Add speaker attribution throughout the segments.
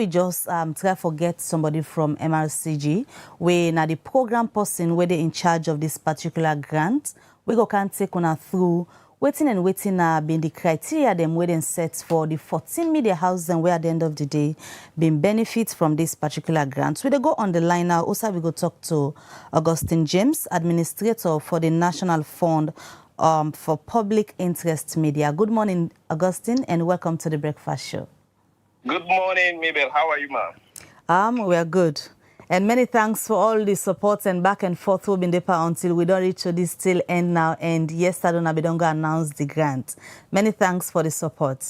Speaker 1: we just try to get somebody from MRCG, we now the program person where they in charge of this particular grant. We go can take on through waiting been the criteria them waiting set for the 14 media house and where at the end of the day been benefits from this particular grant. We go on the line now. Also we go talk to Augustine James, administrator for the National Fund for Public Interest Media. Good morning, Augustine, and welcome to the Breakfast Show.
Speaker 2: Good morning, Mabel. How are you, ma'am?
Speaker 1: We are good. And many thanks for all the support and back and forth we've been there until we don't reach to this still end now. And yesterday, Nabidonga announced the grant. Many thanks for the support.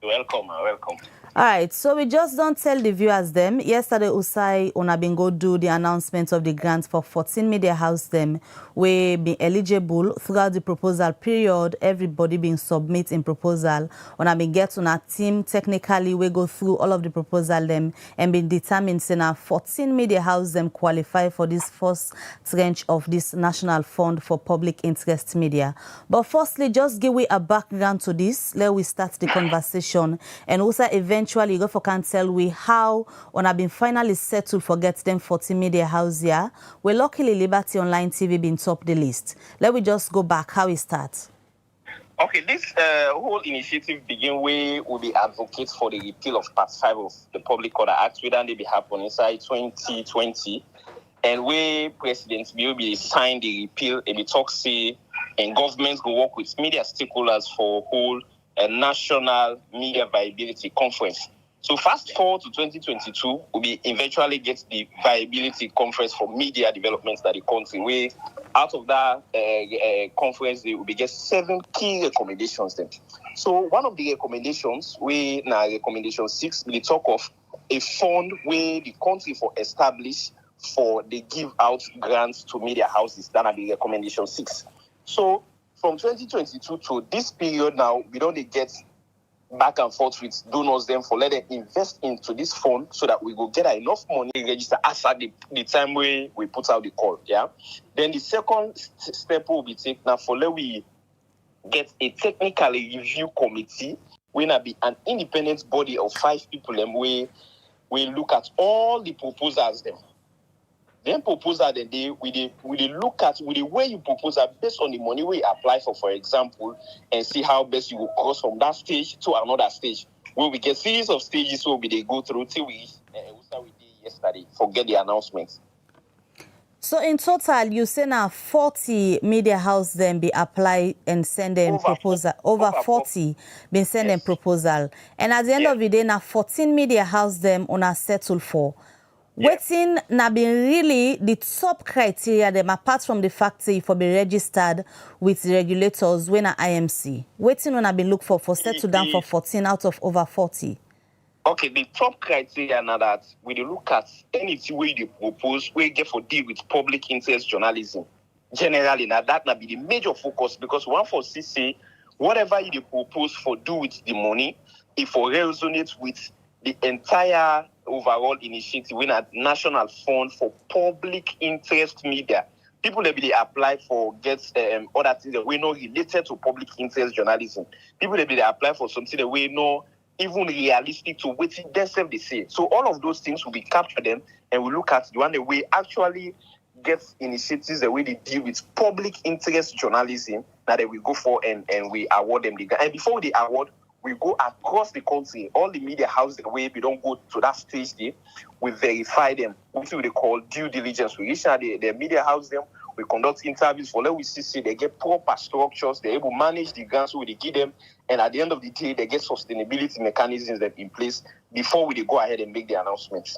Speaker 2: Welcome, welcome.
Speaker 1: All right, so we just don't tell the viewers them. Yesterday, Usai Onabingo do the announcement of the grants for 14 media house them. We be eligible throughout the proposal period. Everybody being submit in proposal. Onabin get on a team technically we go through all of the proposal them and be determined say now 14 media house them qualify for this first tranche of this National Fund for Public Interest Media. But firstly, just give we a background to this. Let we start the conversation and also eventually go for can tell we how on have been finally settled for get them 40 media house here. Well, luckily Liberty Online TV been top the list. Let we just go back how it starts.
Speaker 2: Okay, this whole initiative begin where we be advocates for the repeal of Part 5 of the Public Order Act, whether they be happen inside 2020, and where President Bill be signed the repeal and be talk say and governments go work with media stakeholders for whole a national media viability conference. So fast forward to 2022, we eventually get the viability conference for media developments that the country. Where out of that conference, they will be get 7 key recommendations. Then, so one of the recommendations, we now recommendation 6, we talk of a fund where the country for establish for they give out grants to media houses. That will be recommendation 6. So from 2022 to this period now, we don't get back and forth with donors them for let them invest into this fund so that we will get enough money to register as at the time we put out the call. Yeah. Then the second step will be taken now for let we get a technical review committee. We now be an independent body of 5 people and we look at all the proposals them. Then proposal then we look at with the way you propose based on the money we apply for example, and see how best you will cross from that stage to another stage. Where we get series of stages where they go through till we did yesterday. Forget the announcements.
Speaker 1: So in total, you say now 40 media house then be apply and send them proposal. Over 40 been send them proposal. And at the end of the day, now 14 media house them on a settle for. Waiting na been really the top criteria them apart from the fact that for be registered with the regulators when a IMC. Waiting when I been look for settle down for 14 out of over 40.
Speaker 2: Okay, the top criteria now that we look at anything way you propose, we get for deal with public interest journalism. Generally, now that be the major focus because one for CC, whatever you propose for do with the money, if for resonate with the entire overall initiative in a National Fund for Public Interest Media. People that they apply for get other things that we know related to public interest journalism. People that they apply for something that we know even realistic to what themselves they say. So all of those things will be captured then and we look at the one that we actually get initiatives that we deal with public interest journalism that we go for and we award them the grant. And before the award, we go across the country, all the media houses, the way we don't go to that stage there, we verify them, which we call due diligence. We reach out the media house them, we conduct interviews for let we see they get proper structures, they're able to manage the grants we give them, and at the end of the day, they get sustainability mechanisms that in place before we go ahead and make the announcements.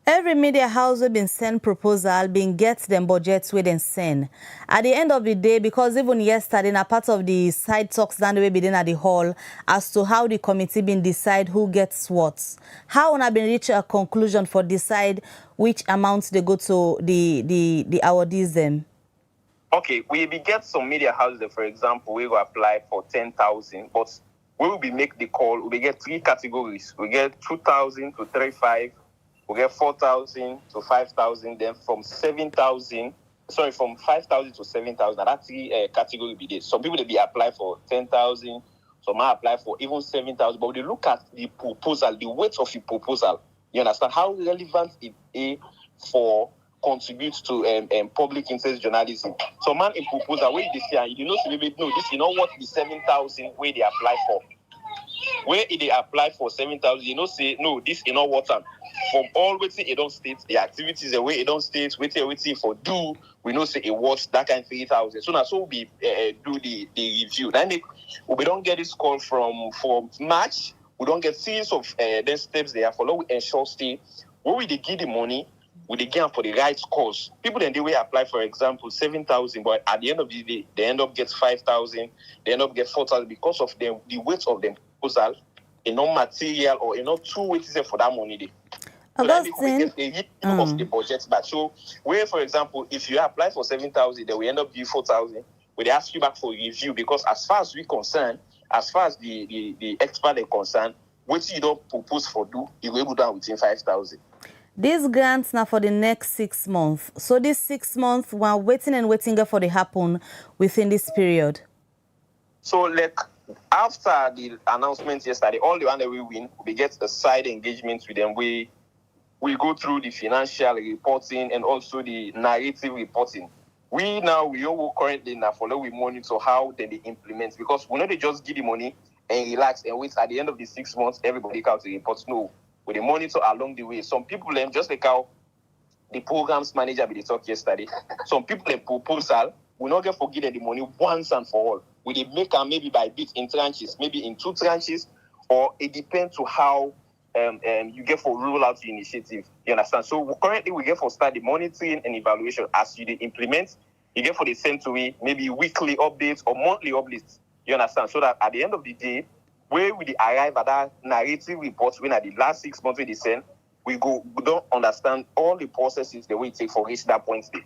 Speaker 1: Every media house will been send proposal, been get them budgets with and send. At the end of the day, because even yesterday, in a part of the side talks down the way been at the hall as to how the committee been decide who gets what. How on have been reach a conclusion for decide which amounts they go to the awardees them.
Speaker 2: Okay, we will get some media houses, for example, we will apply for 10,000, but we will be make the call. We get 3 categories. We get 2,000 to 35. We get 4,000 to 5,000, then from 5,000 to 7,000, that 3 category be there. Some people they be apply for 10,000, Some might apply for even 7,000. But they look at the proposal, the weight of the proposal. You understand how relevant it is for contribute to public interest journalism. So man in proposal where they say you know maybe no this you know what the 7,000 where they apply for. Where they apply for 7,000, you know say no this you know what from all waiting it don't state the activities the way it don't state waiting for do we know say it was that kind of 3,000. So now so we do the review. Then we don't get this call from March. We don't get series of then steps they are follow. We ensure stay where we they give the money. We they get for the right cause. People then they will apply, for example, 7,000, but at the end of the day, they end up get 5,000, they end up get 4,000 because of the weight of the proposal, material or too weighted for that money. So that they get of the budget back. So where, for example, if you apply for 7,000, then we end up giving 4,000. We they ask you back for review because as far as we concerned, as far as the expert are concerned, what you don't propose for do, you will go down within 5,000.
Speaker 1: These grants now for the next 6 months. So this 6 months, we're waiting for the happen within this period.
Speaker 2: So like after the announcement yesterday, all the one that we win, we get a side engagement with them. We go through the financial reporting and also the narrative reporting. We all currently now follow we monitor how they implement because we know they just give the money and relax and wait at the end of the 6 months, everybody comes to report. No. With the monitor along the way. Some people just like how the programs manager we talked yesterday. Some people proposal will not get forget the money once and for all. We they make them maybe by bit in tranches, maybe in 2 tranches, or it depends to how you get for roll out the initiative. You understand? So currently we get for start the monitoring and evaluation as you implement. You get for the send to we maybe weekly updates or monthly updates. You understand? So that at the end of the day, where we arrive at that narrative report when at the last 6 months we they send, we don't understand all the processes the way it take for reach that point state.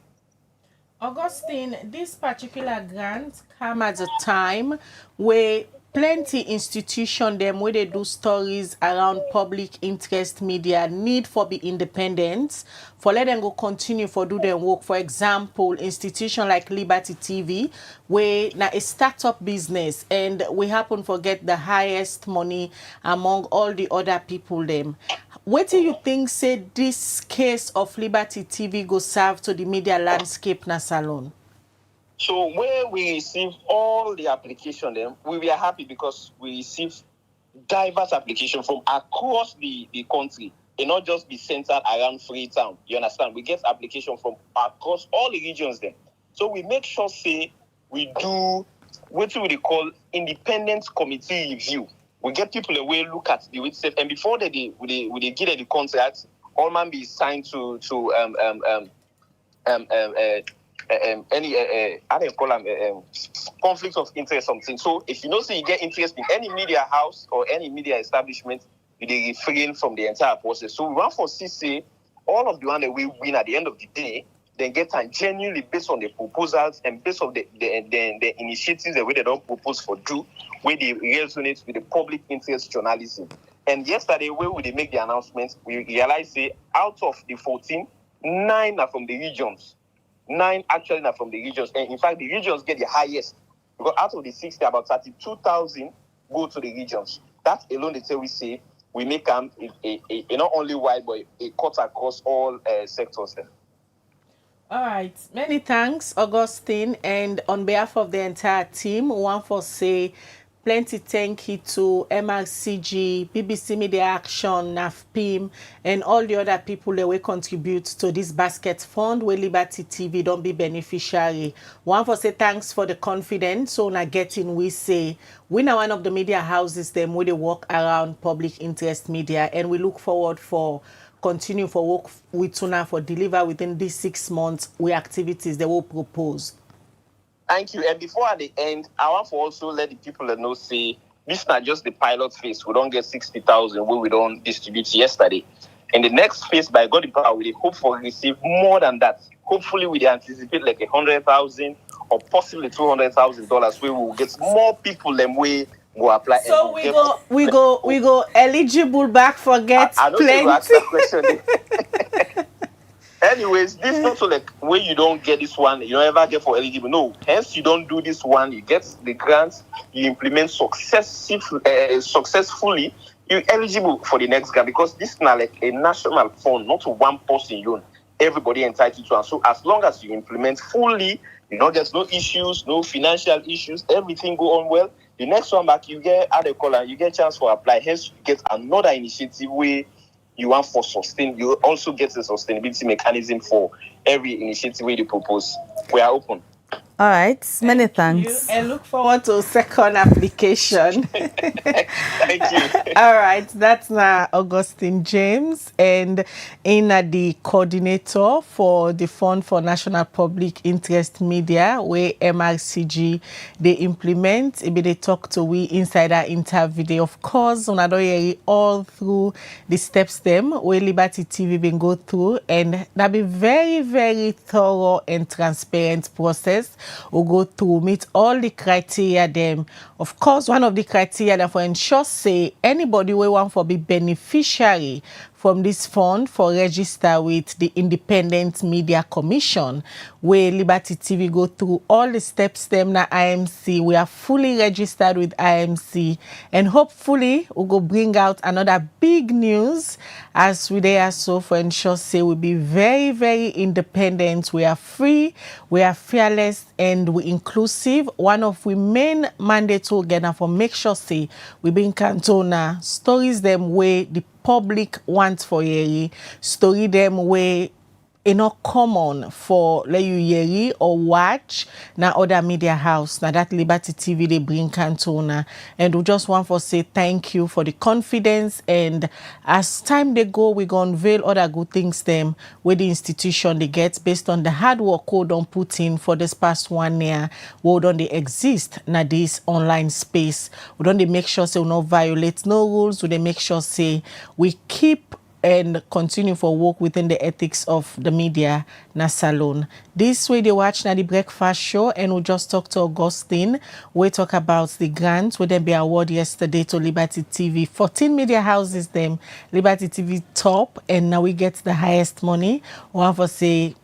Speaker 3: Augustine, this particular grant come at a time where plenty institution them where they do stories around public interest media need for be independent for let them go continue for do their work. For example, institution like Liberty TV where now a startup business and we happen to get the highest money among all the other people them. What do you think say this case of Liberty TV go serve to the media landscape na salon?
Speaker 2: So where we receive all the application, then we were happy because we receive diverse application from across the country and not just be centered around Freetown. You understand? We get application from across all the regions then. So we make sure say we do what we call independent committee review. We get people away look at the website and before they get the contract, all man be signed to any I don't call them conflict of interest something. So if you know say you get interest in any media house or any media establishment, they refrain from the entire process. So we want for CC all of the one that we win at the end of the day, then get time genuinely based on the proposals and based on the initiatives the way they don't propose for do, where they resonate with the public interest journalism. And yesterday, when we make the announcement, we realized say out of the 14, 9 are from the regions. 9 actually are from the regions. And in fact, the regions get the highest. Because out of the 60, about 32,000 go to the regions. That alone, they say we say, we make them a not only wide, but a cut across all sectors then.
Speaker 3: All right. Many thanks, Augustine. And on behalf of the entire team, we want to say plenty thank you to MRCG, BBC Media Action, NAFPIM, and all the other people that will contribute to this basket fund where Liberty TV don't be beneficiary. One for say thanks for the confidence. So now getting we say we now one of the media houses them where they work around public interest media, and we look forward for continue for work with Tuna for deliver within these 6 months with activities they will propose.
Speaker 2: Thank you. And before at the end, I want to also let the people that know say this is not just the pilot phase. We don't get 60,000 where we don't distribute yesterday. In the next phase, by God the power, we hope for receive more than that. Hopefully, we anticipate like 100,000 or possibly $200,000 where we will get more people than we go apply.
Speaker 3: So we go eligible back for get
Speaker 2: I don't
Speaker 3: plenty.
Speaker 2: ask that question. Anyways, this not so like where you don't get this one, you don't ever get for eligible. No, hence you don't do this one, you get the grants, you implement successfully, you're eligible for the next grant because this is not like a national fund, not one person you own. Everybody entitled to, and so as long as you implement fully, you don't get no issues, no financial issues, everything go on well. The next one back, you get at the call and you get chance for apply. Hence, you get another initiative where you want for sustain. You also get a sustainability mechanism for every initiative where you propose. We are open.
Speaker 1: All right, many thanks.
Speaker 3: And look forward to second application.
Speaker 2: Thank you.
Speaker 3: All right, that's now Augustine James, and in the coordinator for the Fund for National Public Interest Media, where MRCG they implement. Maybe they talk to we insider interview. Of course, on all through the steps them where Liberty TV been go through, and that be very, very thorough and transparent process. We'll go through, meet all the criteria them. Of course, one of the criteria that for ensure say anybody we want for be beneficiary from this fund for register with the Independent Media Commission, where Liberty TV go through all the steps them na IMC. We are fully registered with IMC, and hopefully we go bring out another big news as we there so for ensure say we be very, very independent. We are free, we are fearless, and we inclusive. One of we main mandate together for make sure say we bring cantona stories them way the public want for yeri, story them way not common for let you yeri or watch na other media house. Now that Liberty TV they bring cantona, and we just want to say thank you for the confidence, and as time they go we gonna unveil other good things them where the institution they get based on the hard work code on put in for this past 1 year. We don't they exist na this online space. We don't they make sure say we not violate no rules. We they make sure say we keep and continue for work within the ethics of the media na salon. This way they watch na the breakfast show, and we just talk to Augustine. We talk about the grant where they be award yesterday to Liberty TV. 14 media houses them, Liberty TV top, and now we get the highest money. We want to say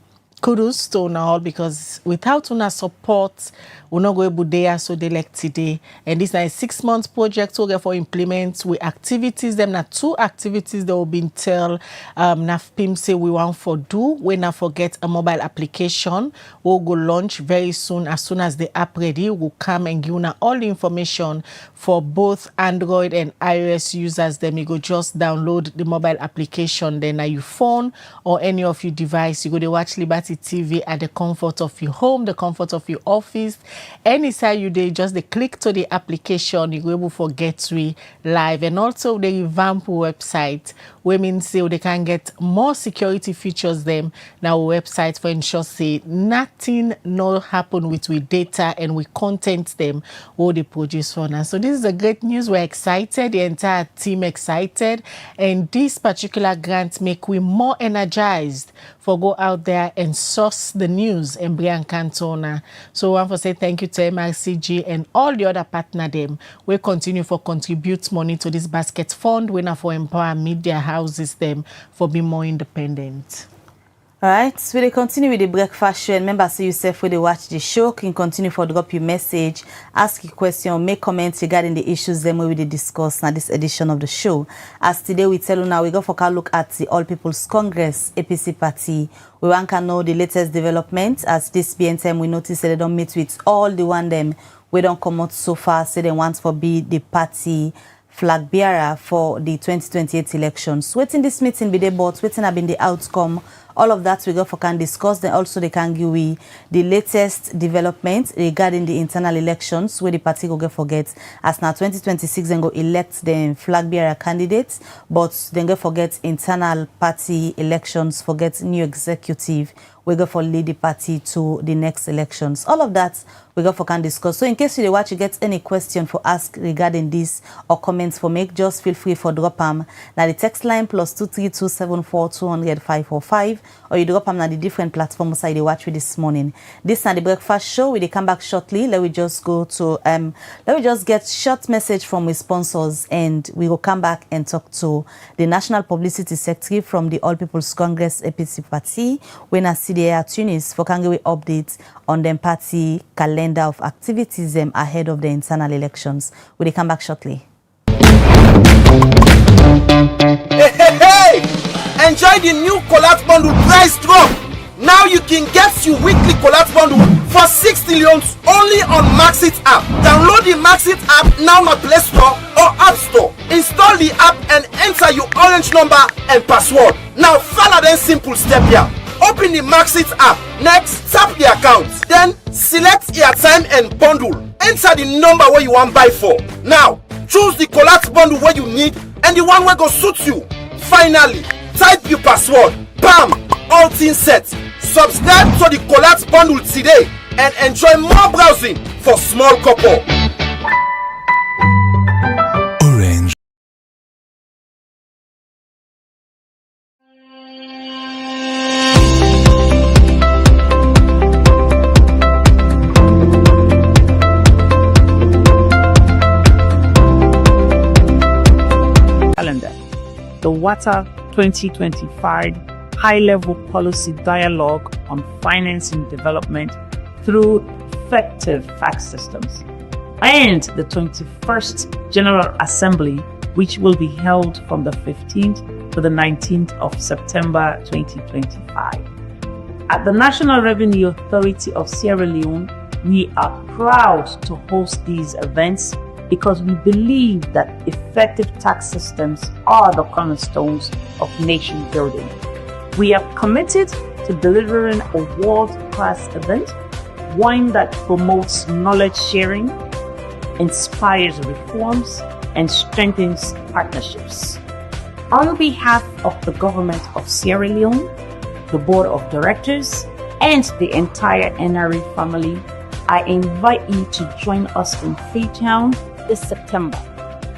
Speaker 3: kudos to una all, because without una support, we're not going to be there so they like today. And this is a 6-month project we for implement with activities. Them na 2 activities that will be tell NAFPIM say we want for do. We not forget a mobile application. We'll go launch very soon. As soon as the app ready, we'll come and give you all the information for both Android and iOS users. Then you go just download the mobile application. Then on your phone or any of your device, you go to watch Liberty TV at the comfort of your home, the comfort of your office. Anytime you they just they click to the application, you go able to get we live, and also the revamp website. Women say they can get more security features them now website for ensure say nothing no happen with we data and we content them all they produce for us. So this is a great news. We're excited, the entire team excited, and this particular grant make we more energized for go out there and source the news and bring cantona. So I want to say thank you to MRCG and all the other partner them. We continue for contribute money to this basket fund. We now for empower media houses them for being more independent.
Speaker 1: All right, so we continue with the breakfast show, and remember, so yourself when they watch the show, can continue for drop your message, ask your question, make comments regarding the issues them we will discuss in this edition of the show. As today we tell you now, we go for a look at the All People's Congress APC party. We want to know the latest developments. As this being time, we notice that they don't meet with all the one them we don't come out so far. Say they want to be the party Flagbearer for the 2028 elections. Waiting this meeting be the but waiting have been the outcome. All of that we go for can discuss. Then also they can give we the latest development regarding the internal elections where the party go get forget as now 2026 then go elect the Flagbearer candidates, but then go forget internal party elections, forget new executive. We go for lead the party to the next elections. All of that we go for can discuss. So in case you watch, you get any question for ask regarding this or comments for make, just feel free for drop them. Now the text line +23274 200 545. or you drop them on the different platforms I dey watch with this morning. This is the breakfast show. We dey come back shortly. Let me just get short message from our sponsors, and we will come back and talk to the National Publicity Secretary from the All People's Congress APC party, when I Sidi at Tunis for can give updates on the party calendar of activities ahead of the internal elections. We will come back shortly.
Speaker 4: Hey! Enjoy the new collect bundle price drop. Now you can get your weekly collect bundle for 60 leons only on Maxit app. Download the Maxit app now on Play Store or App Store. Install the app and enter your orange number and password. Now follow the simple step here. Open the Maxit app. Next, tap the account. Then select your time and bundle. Enter the number where you want buy for. Now, choose the collect bundle where you need and the one where go suit you. Finally, type your password. Bam! All things set. Subscribe to the collect bundle today and enjoy more browsing for small couple.
Speaker 5: Orange.
Speaker 6: Calendar. The WATA 2025 High-Level Policy Dialogue on Financing Development through Effective Tax Systems, and the 21st General Assembly, which will be held from the 15th to the 19th of September 2025. At the National Revenue Authority of Sierra Leone, we are proud to host these events because we believe that effective tax systems are the cornerstones of nation building. We are committed to delivering a world-class event, one that promotes knowledge sharing, inspires reforms, and strengthens partnerships. On behalf of the government of Sierra Leone, the board of directors, and the entire NRA family, I invite you to join us in Freetown this September.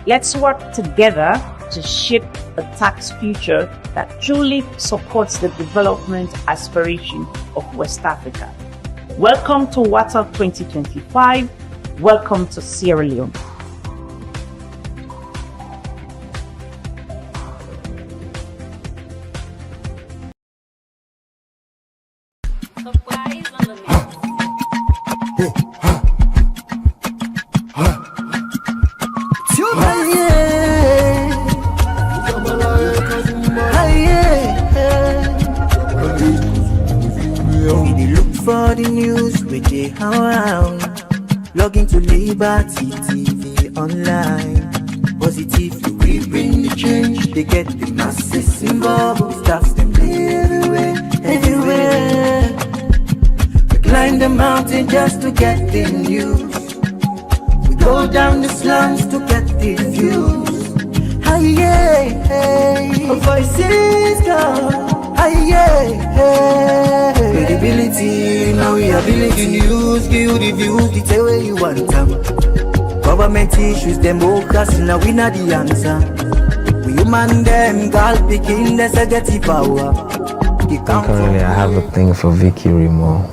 Speaker 6: Let's work together to shape a tax future that truly supports the development aspiration of West Africa. Welcome to WATA 2025. Welcome to Sierra Leone.
Speaker 7: For the news we dey around, log into Liberty TV online. Positively we bring the change. They get the masses involved. Stars them everywhere, everywhere. We climb the mountain just to get the news. We go down the slums to get the views. Hey, voices come. Credibility, now we ability news, give you the views, the tell where you want them. Government issues, democracy, now we not the answer. We human them, girl picking, there's a get power.
Speaker 8: Currently, I have a thing for Vicky Remo.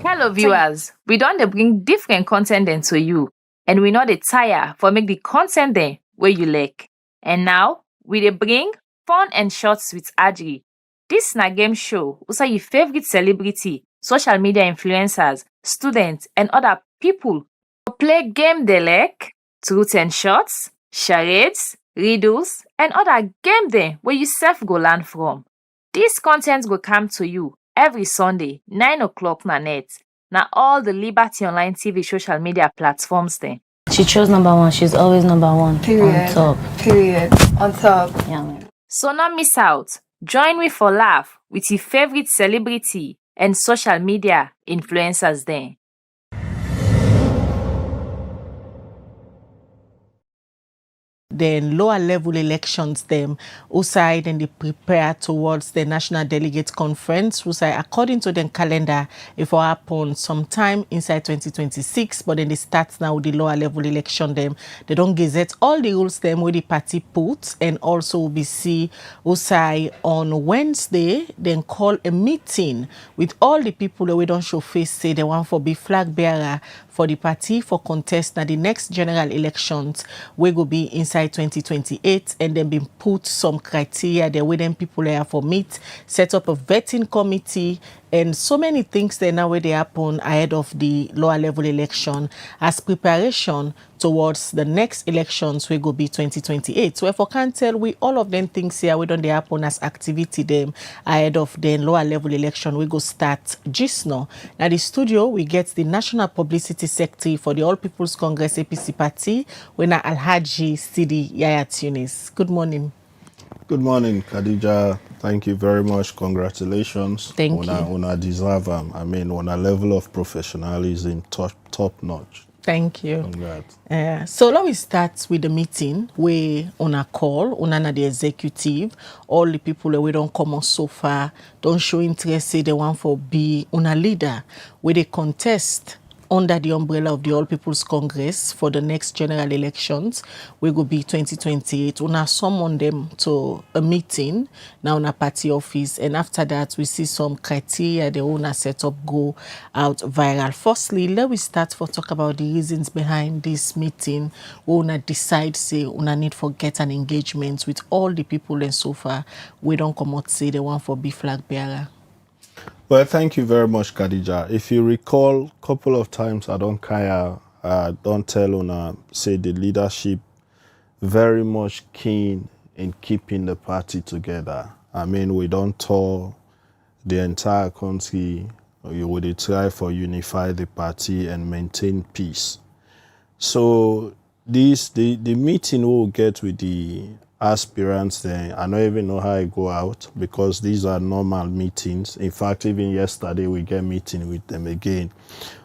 Speaker 9: Hello viewers, we don't bring different content then to you, and we know the tire for make the content then where you like. And now, we dey bring fun and shorts with Adri. This na game show also your favorite celebrity, social media influencers, students, and other people to play game they like, truth and shots, charades, riddles, and other game then where you self go learn from. This content will come to you every Sunday, 9 o'clock na net. Now all the Liberty Online TV social media platforms then.
Speaker 10: She chose number one. She's always number one.
Speaker 11: Period.
Speaker 10: On top.
Speaker 11: Period. On top.
Speaker 10: Yeah, man.
Speaker 9: So not miss out. Join me for laugh with your favorite celebrity and social media influencers then.
Speaker 3: then lower level elections them, usai then they prepare towards the National Delegate Conference, usai according to the calendar, it will happen sometime inside 2026, but then they start now with the lower level election them. They don't gazette all the rules them where the party puts, and also we see usai on Wednesday, then call a meeting with all the people that we don't show face, say they want for be flag bearer for the party for contest na the next general elections we go be inside 2028, and then been put some criteria there with them people there for meet, set up a vetting committee, and so many things there now where they happen ahead of the lower level election as preparation towards the next elections we go be 2028. So if I can't tell we all of them things here we don't they happen as activity them ahead of the lower level election we go start just now. Now the studio we get the National Publicity Secretary for the All People's Congress APC party when Alhaji Sidi Yaya Tunis. Good morning.
Speaker 5: Good morning, Khadija. Thank you very much. Congratulations.
Speaker 3: Thank you.
Speaker 5: Una deserve I mean, on a level of professionalism, top notch.
Speaker 3: Thank you.
Speaker 5: Congrats.
Speaker 3: So let me start with the meeting where on a call, on the executive, all the people that we don't come on so far, don't show interest, say they want for be on a leader, where they contest under the umbrella of the All People's Congress for the next general elections, we will be 2028. Una summon them to a meeting now in a party office, and after that we see some criteria the owner set up go out viral. Firstly, let we start for talk about the reasons behind this meeting. Una decide say una need for get an engagement with all the people, and so far we don't come out say they want for be flag bearer.
Speaker 5: Well, thank you very much, Khadija. If you recall, a couple of times I don't tell Una, say the leadership very much keen in keeping the party together. I mean, we don't tour the entire country. We would try for unify the party and maintain peace. So the meeting we'll get with the aspirants there, I don't even know how I go out because these are normal meetings. In fact, even yesterday we get meeting with them again.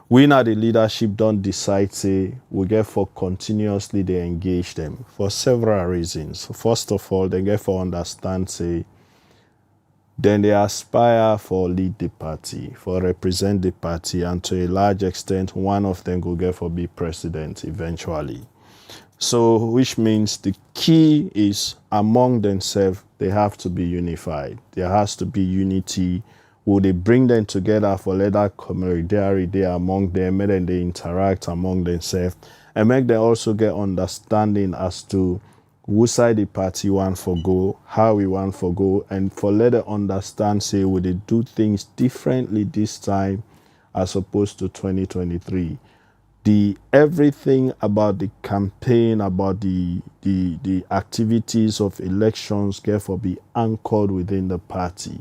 Speaker 5: We now the leadership don't decide say we get for continuously they engage them for several reasons. First of all, they get for understand say then they aspire for lead the party, for represent the party, and to a large extent one of them will get for be president eventually. So, which means the key is among themselves, they have to be unified. There has to be unity. Will they bring them together for let that camaraderie there among them, and then they interact among themselves, and make them also get understanding as to who side the party want for go, how we want for go, and for let them understand, say, will they do things differently this time as opposed to 2023. Everything about the campaign, about the activities of elections, therefore be anchored within the party.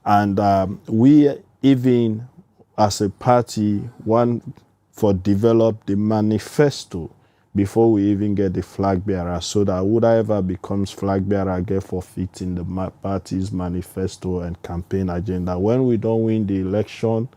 Speaker 5: And we even as a party want for develop the manifesto before we even get the flag bearer, so that whoever becomes flag bearer get for fit in the party's manifesto and campaign agenda. When we don't win the election,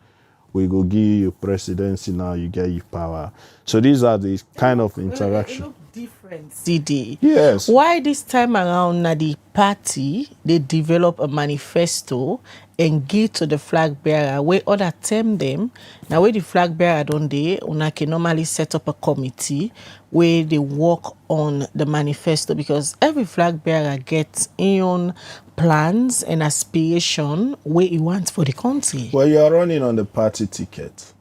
Speaker 5: we go give you presidency, now you get your power. So these are the kind of interaction.
Speaker 3: It look different, Sidi.
Speaker 5: Yes.
Speaker 3: Why this time around na the party they develop a manifesto and give to the flag bearer where other term them. Now where the flag bearer don't they una can normally set up a committee where they work on the manifesto, because every flag bearer gets own plans and aspiration where he wants for the country.
Speaker 5: Well, you are running on the party ticket.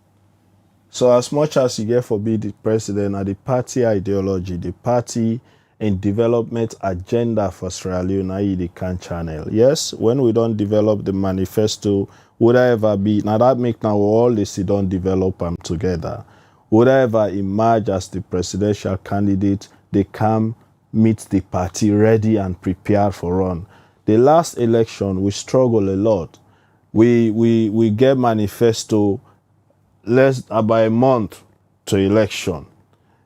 Speaker 5: So as much as you get for be the president, and the party ideology, the party and development agenda for Sierra Leone, they can channel. Yes, when we don't develop the manifesto, would I ever be, now that make now all this, you don't develop them together. Would I ever emerge as the presidential candidate, they come meet the party ready and prepared for run. The last election, we struggle a lot. We get manifesto less about a month to election.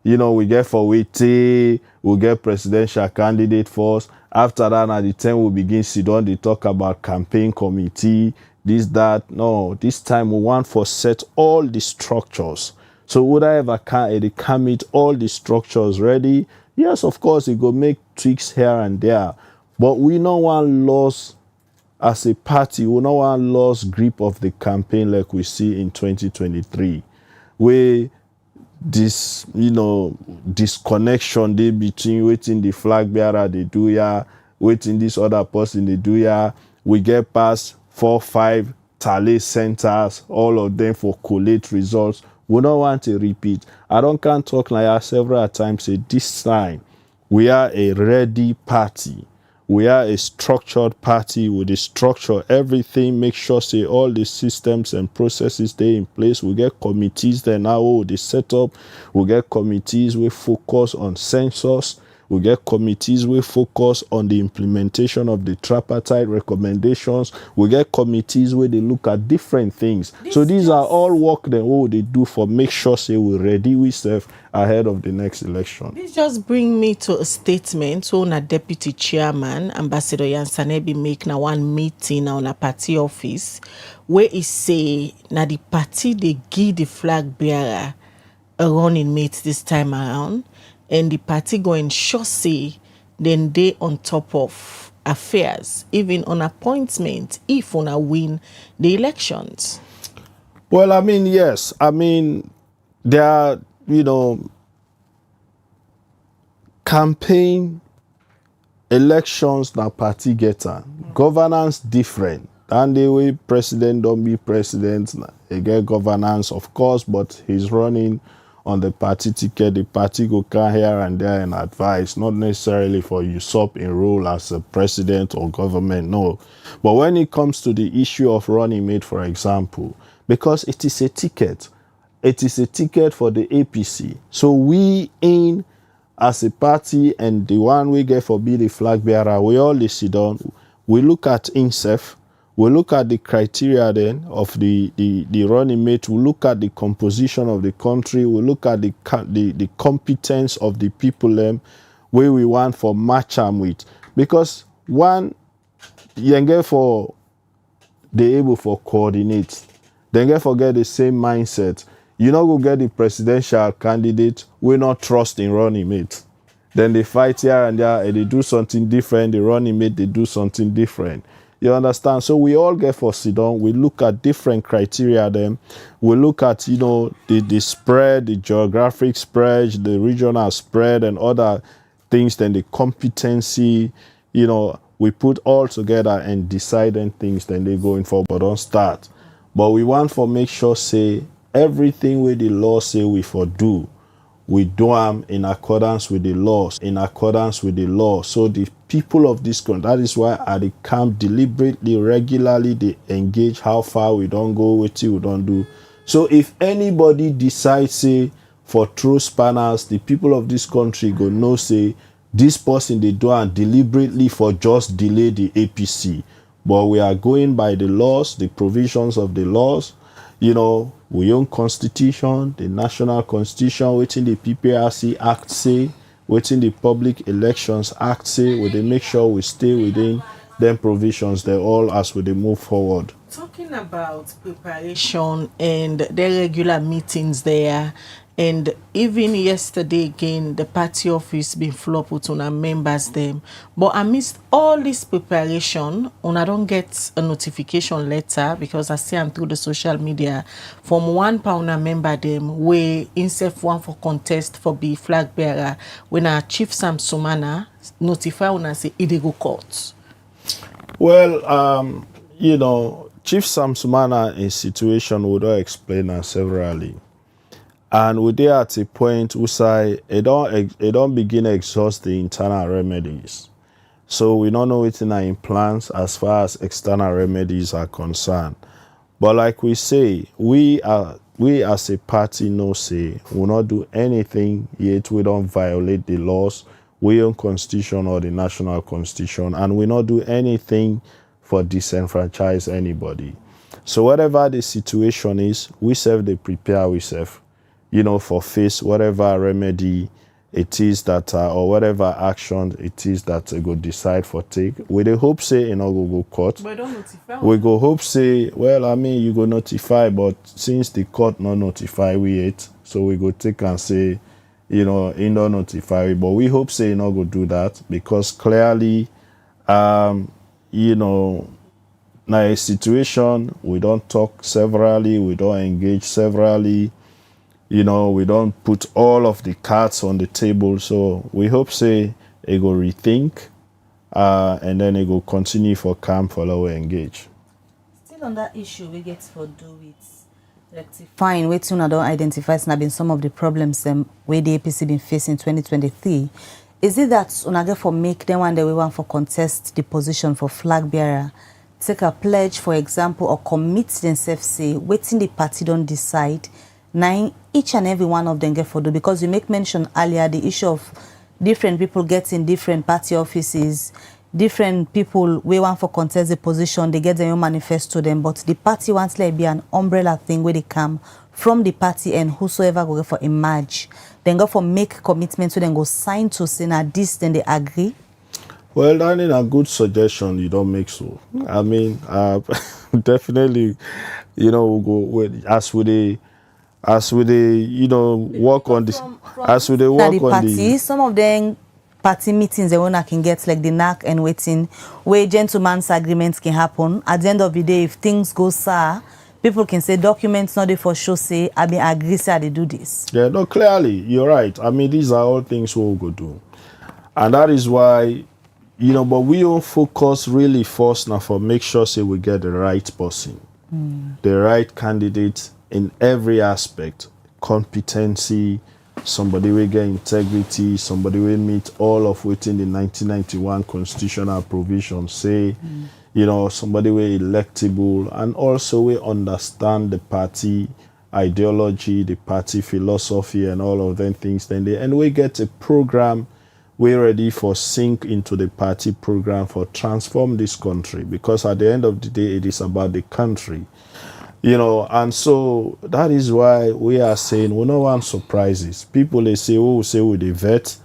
Speaker 5: You know, we get for waiting, we get presidential candidate first. After that, at the time we begin sit down, they talk about campaign committee, this, that. No, this time we want for set all the structures. So would I ever can meet all the structures ready, Yes, of course, it go make tweaks here and there. But we no one lost as a party, we no one lost grip of the campaign like we see in 2023. Where this, disconnection they between waiting the flag bearer they do ya, waiting this other person they do ya. We get past 4, 5 tally centers, all of them for collate results. We don't want to repeat. I can't talk like I several times. Say this time we are a ready party. We are a structured party with a structure, everything, make sure say all the systems and processes stay in place. We get committees there now, they set up. We get committees we focus on census. We get committees we focus on the implementation of the tripartite recommendations. We get committees where they look at different things. So these are all work that they do for make sure say we're ready we serve ahead of the next election.
Speaker 3: This just bring me to a statement. So na deputy chairman, Ambassador Yansanebi make na one meeting on a party office where he say na the party they give the flag bearer a running mate this time around. And the party go ensure say then they on top of affairs, even on appointment, if una win the elections.
Speaker 5: Well, I mean, yes. I mean, there are, campaign elections na party getter. Governance different. And the way president don't be president, he get governance, of course, but he's running on the party ticket. The party go come here and there and advise, not necessarily for usurp in role as a president or government, no. But when it comes to the issue of running mate, for example, because it is a ticket for the APC. So we in as a party and the one we get for be the flag bearer, we all sit down, we look at INSEF, we look at the criteria then of the running mate. We look at the composition of the country. We look at the competence of the people where we want for match them with. Because one, you get for they able for coordinate. Then get forget the same mindset. You not go get the presidential candidate. We not trust in running mate. Then they fight here and there and they do something different. The running mate they do something different. You understand? So we all get for sit down. We look at different criteria then. We look at, the spread, the geographic spread, the regional spread and other things, then the competency, we put all together and decide on things, then they going for, but don't start. But we want for make sure say everything where the law say we for do, we do them in accordance with the laws, So the people of this country, that is why at the camp deliberately, regularly, they engage how far we don't go, what we don't do. So if anybody decides, say, for true spanners, the people of this country go know, say, this person they do and deliberately for just delay the APC. But we are going by the laws, the provisions of the laws, we own constitution, the national constitution, within the PPRC Act say, within the Public Elections Act say, we they make sure we stay within them provisions, they all as we they move forward.
Speaker 3: Talking about preparation and the regular meetings there, and even yesterday again, the party office been flopped with on our members them. But amidst all this preparation, I don't get a notification letter because I see them through the social media from one pounder member them where instead one for contest for be flag bearer when our Chief Sam Sumana notify when I say it go court.
Speaker 5: Well, Chief Sam Sumana in situation would explain us severally. And we there at a point we say it don't begin to exhaust the internal remedies. So we don't know what's in plans as far as external remedies are concerned. But like we say, we as a party we will not do anything yet we don't violate the laws, we own constitution or the national constitution, and we not do anything for disenfranchise anybody. So whatever the situation is, we serve the prepare we serve. For face whatever remedy it is that, or whatever action it is that go decide for take. We the hope say, go court.
Speaker 3: But don't notify.
Speaker 5: We go hope say, you go notify, but since the court not notify we yet, so we go take and say, you know, he don't notify. But we hope say he not go do that because clearly, you know, now a situation we don't talk severally, we don't engage severally, you know, we don't put all of the cards on the table. So we hope say he go rethink, and then he go continue for camp follow engage.
Speaker 1: Still on that issue, we get for do with rectifying waiting I don't identify has been some of the problems where the APC been facing in 2023. Is it that unaga for make them one day we want for contest the position for flag bearer, take a pledge, for example, or commit themselves, say, waiting the party don't decide, now each and every one of them get for do, because you make mention earlier the issue of different people getting different party offices, different people we want for contest the position, they get their own manifesto them, but the party wants like be an umbrella thing where they come from the party and whosoever go for emerge, then go for make commitments, so then go sign to say now this, then they agree.
Speaker 5: Well, that is a good suggestion. You don't make so. I mean, definitely, you know, we'll go with, as we you know, work on this, as we work
Speaker 1: the
Speaker 5: on
Speaker 1: party,
Speaker 5: the.
Speaker 1: some of them party meetings the owner can get like the knack and waiting, where gentleman's agreements can happen. At the end of the day, if things go sour, people can say documents not there for sure say I been agree say they do this.
Speaker 5: Yeah, no, clearly you're right. I mean, these are all things we'll go do, and that is why, you know, but we don't focus really first now for make sure say we get the right person, the right candidate in every aspect, competency, somebody will get integrity, somebody will meet all of within the 1991 constitutional provisions, say, you know, somebody will electable, and also we understand the party ideology, the party philosophy, and all of them things. Then and we get a program we're ready for sync into the party program for transform this country, because at the end of the day it is about the country, you know. And so that is why we are saying we don't want surprises. People they say, oh, say with the vet,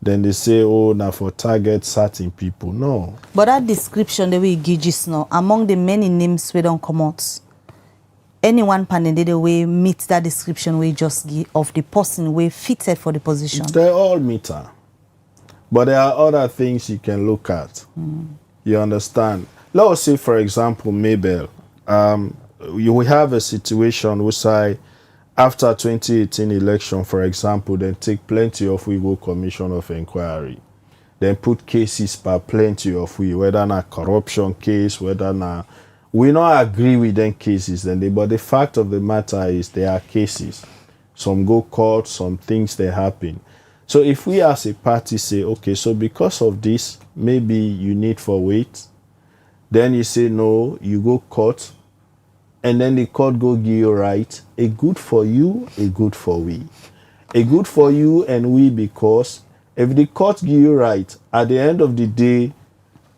Speaker 5: then they say, oh, now for target certain people. No,
Speaker 1: but that description the way give just now among the many names we don't come out, any one panel the way meet that description we just give of the person we fitted for the position.
Speaker 5: They all meet her. But there are other things you can look at. You understand? Let's say, for example, Mabel, we have a situation which I, after 2018 election, for example, then take plenty of we go commission of inquiry. Then put cases per plenty of we, whether na corruption case, whether na, we not agree with them cases, then they, but the fact of the matter is there are cases. Some go court, some things they happen. So if we as a party say, okay, so because of this, maybe you need for wait, then you say no, you go court, and then the court go give you right, a good for you, a good for we. A good for you and we, because if the court give you right, at the end of the day,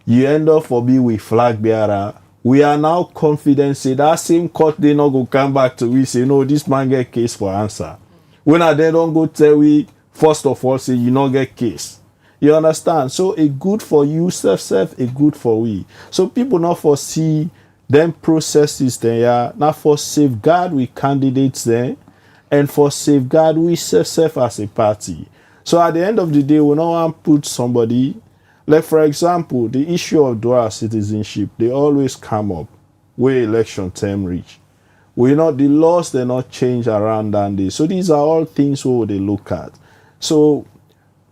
Speaker 5: you end up for be with Flagbearer. We are now confident, say that same court, they not go come back to we, say, no, this man get case for answer. When I then don't go tell we, first of all, say you not get case. You understand? So a good for you, self, a good for we. So people not foresee them processes there, not for safeguard we candidates there, and for safeguard we self as a party. So at the end of the day, we don't want to put somebody, like for example, the issue of dual citizenship, they always come up where election term reach. We not, the laws, they not change around that day. So these are all things we they look at. So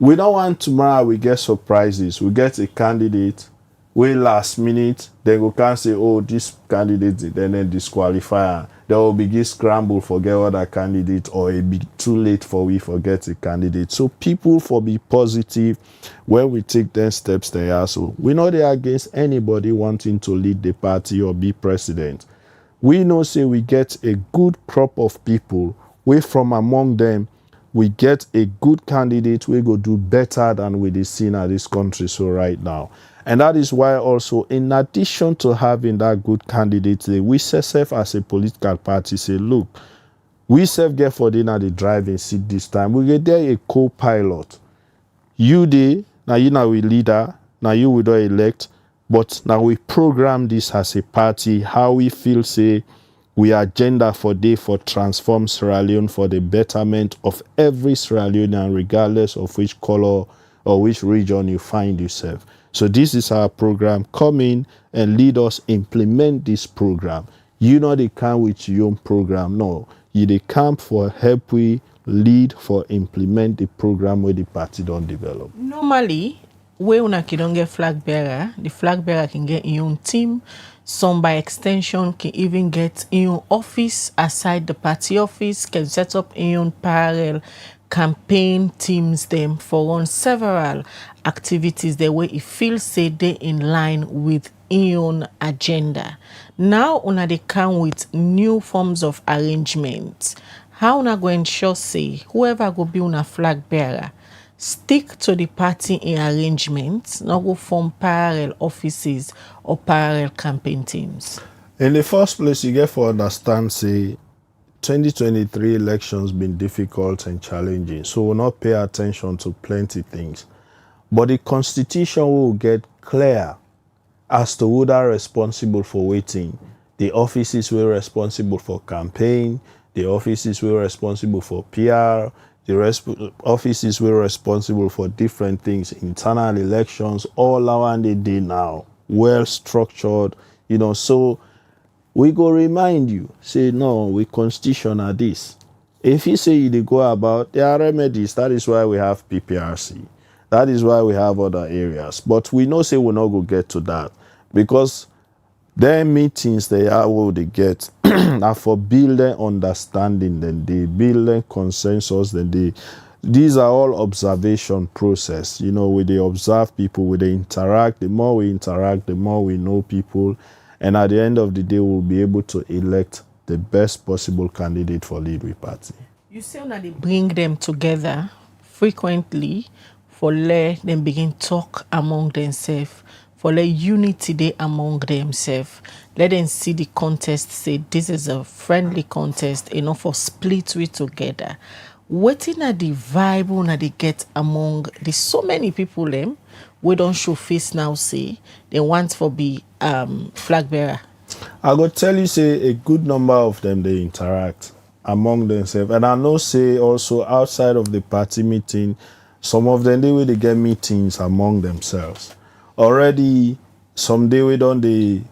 Speaker 5: we don't want tomorrow we get surprises. We get a candidate, we last minute, then we can say, oh, this candidate, then disqualify. There will be this scramble for get other candidate, or it be too late for we forget a candidate. So people for be positive when we take them steps there. So we're not there against anybody wanting to lead the party or be president. We know say we get a good crop of people, we from among them we get a good candidate, we go do better than we seen at this country so right now. And that is why also, in addition to having that good candidate, we self as a political party say, look, we self get for dinner the driving seat this time. We get there a co-pilot. You there, now you know we leader, now you will elect, but now we program this as a party, how we feel say we agenda for day for transform Sierra Leone for the betterment of every Sierra Leonean, regardless of which color or which region you find yourself. So this is our program. Come in and lead us implement this program. You know they come with your own program. No, you they come for help we lead for implement the program where the party don't develop.
Speaker 3: Normally, where una can get flag bearer, the flag bearer can get your own team. Some by extension can even get in your office aside the party office, can set up in your own parallel campaign teams them for on several activities the way it feels say they in line with your own agenda. Now una they come with new forms of arrangements. How una go ensure say whoever go be una flag bearer stick to the party in arrangements, not go form parallel offices or parallel campaign teams?
Speaker 5: In the first place, you get to understand, say, 2023 elections been difficult and challenging, so we'll not pay attention to plenty things. But the constitution will get clear as to who are responsible for waiting. The offices were responsible for campaign, the offices were responsible for PR, the offices were responsible for different things, internal elections, all around the day now, well structured, so we go remind you, say, no, we constitution are this. If you say you go about, there are remedies. That is why we have PPRC. That is why we have other areas. But we know, say, we're not going to get to that because their meetings, they are what they get are for building understanding, then they building consensus, then these are all observation process. We they observe people, we they interact. The more we interact, the more we know people. And at the end of the day, we'll be able to elect the best possible candidate for lead party.
Speaker 3: You say that they bring them together frequently for let them begin talk among themselves, for let unity they among themselves. Let them see the contest, say this is a friendly contest, enough for split we together. Waiting at the vibe that they get among the so many people them we don't show face now, say they want for be flag bearer.
Speaker 5: I go tell you, say a good number of them they interact among themselves, and I know say also outside of the party meeting, some of them they get meetings among themselves. Already, some day we don't they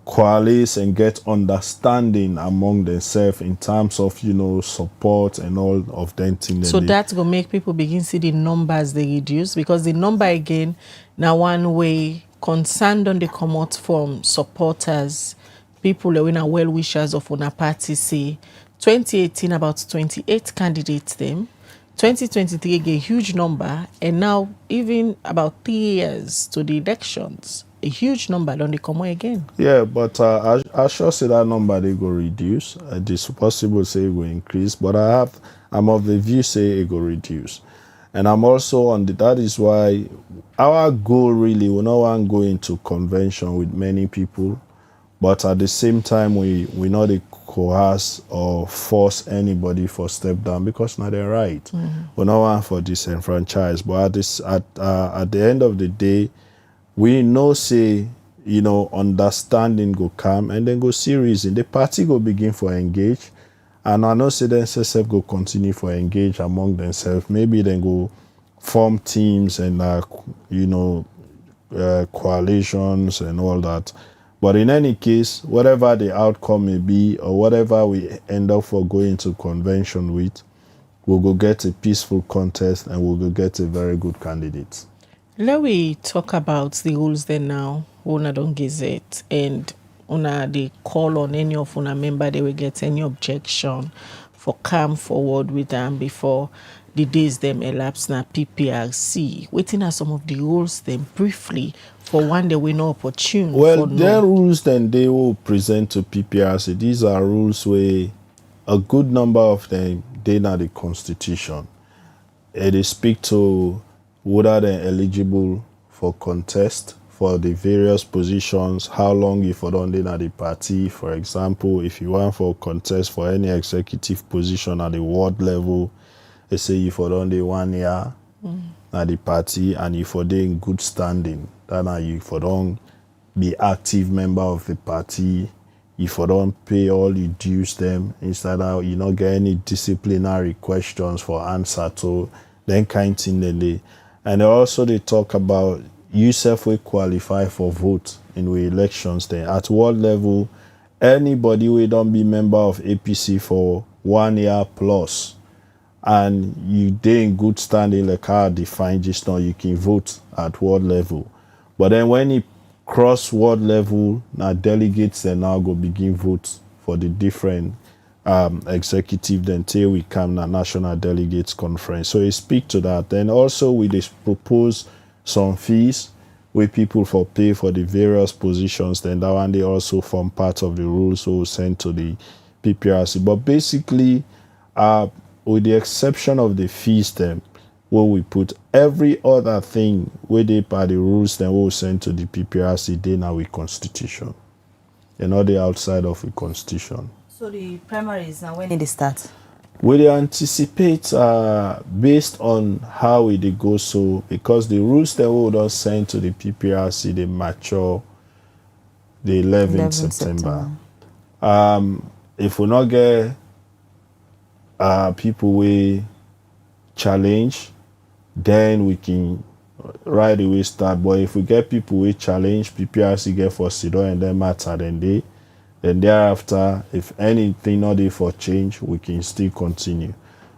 Speaker 5: coalesce and get understanding among themselves in terms of support and all of them things.
Speaker 3: So that's gonna make people begin see the numbers they reduce, because the number again now one way concerned on the come out from supporters, people that are well wishers of una party say 2018 about 28 candidates them. 2023 a huge number, and now even about 3 years to the elections, a huge number don't come again.
Speaker 5: Yeah, but I sure say that number they go reduce. It's possible say it will increase, but I'm of the view say it go reduce. And I'm also on that is why our goal really, we not want to go into convention with many people, but at the same time we not coerce or force anybody for step down, because not they're right. We not want for disenfranchise, but at the end of the day, we know say understanding go come and then go see reason. The party go begin for engage, and I know say then SSF go continue for engage among themselves. Maybe then go form teams and coalitions and all that. But in any case, whatever the outcome may be or whatever we end up for going to convention with, we'll go get a peaceful contest and we'll go get a very good candidate.
Speaker 3: Let we talk about the rules then now. Una don't gazette and una they call on any of una member they will get any objection for come forward with them before the days them elapse na PPRC. Waiting at some of the rules then briefly for one day we no opportune.
Speaker 5: Well, their rules then they will present to PPRC. These are rules where a good number of them they know the constitution. They speak to whether they're eligible for contest for the various positions, how long if you don't at the party. For example, if you want for contest for any executive position at the ward level, they say if you don't 1 year at the party, and if you're in good standing, then if you don't be active member of the party, if you don't pay all you dues them, instead of you not get any disciplinary questions for answer to, then kind thing they. And also they talk about you self will qualify for vote in the elections then. At what level, anybody will don't be member of APC for 1 year plus, and you dey in good standing like how defined just now, you can vote at world level. But then when it cross world level, now delegates then now go begin vote for the different executive then till we come na national delegates conference. So it speak to that. Then also we just propose some fees where people for pay for the various positions, then that one they also form part of the rules so sent to the PPRC. But basically, with the exception of the fees then, where we put every other thing where they part the rules then we'll send to the PPRC then our constitution. And not the outside of the constitution.
Speaker 1: So the primaries now when did they start?
Speaker 5: We anticipate based on how it go so, because the rules that we will send to the PPRC they mature the 11th September. If we not get people we challenge, then we can right away start. But if we get people we challenge, PPRC get for Sidi and then matter then thereafter, if anything not there for change, we can still continue.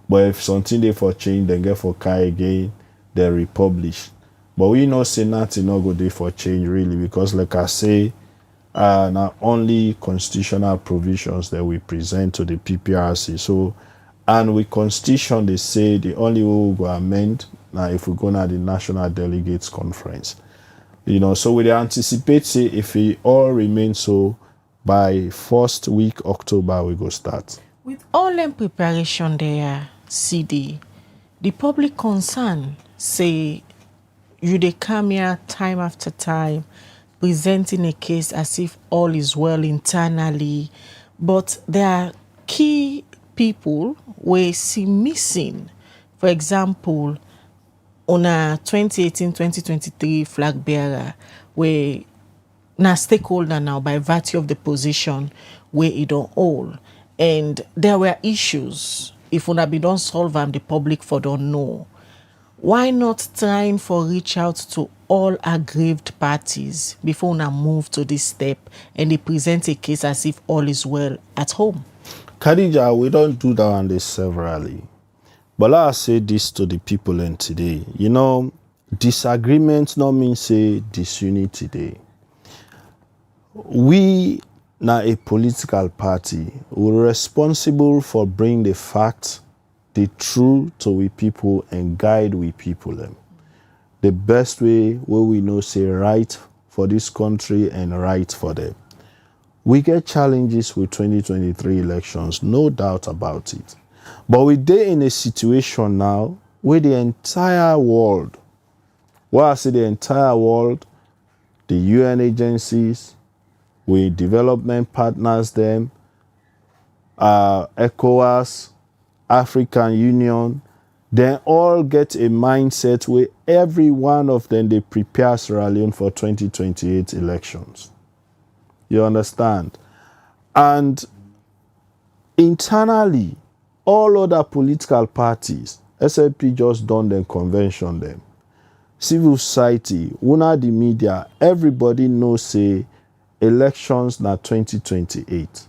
Speaker 5: But if something there for change, then get for Kai again, then republish. But we know say nothing not go there for change really, because like I say, not only constitutional provisions that we present to the PPRC. So, and with constitution they say the only way we go amend now if we go to the National Delegates Conference. You know, so we anticipate say if we all remain so, by first week October we go start.
Speaker 3: With all them preparation there, Sidi, the public concern say you dey come here time after time presenting a case as if all is well internally, but there are key people we see missing. For example, on a 2018-2023 Flagbearer, where na stakeholder now by virtue of the position where it don't hold. And there were issues. If una be don't solve them, the public for don't know. Why not trying for reach out to all aggrieved parties before una move to this step and they present a case as if all is well at home?
Speaker 5: Khadija, we don't do that on this severally. But let us say this to the people in today. You know, disagreement not mean say disunity today. We now a political party, we're responsible for bring the facts, the truth to we people and guide we people them. The best way where we know say right for this country and right for them. We get challenges with 2023 elections, no doubt about it. But we're in a situation now where the entire world, well I say the entire world, the UN agencies, with development partners them, ECOWAS, African Union, they all get a mindset where every one of them they prepare Sierra Leone for 2028 elections. You understand? And internally, all other political parties, SLP just done the convention them. Civil society, una the media, everybody knows say elections na 2028.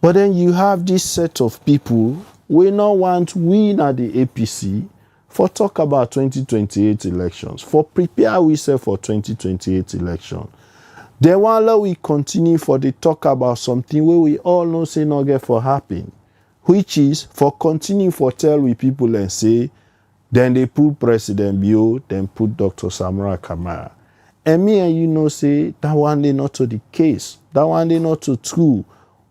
Speaker 5: But then you have this set of people we not want win at the APC for talk about 2028 elections, for prepare we say for 2028 election. Then while we continue for the talk about something where we all know say not get for happen, which is for continue for tell we people and say, then they put President Bio, then put Dr. Samara Kamara. And me and you know say that one day not to the case, that one day not to true.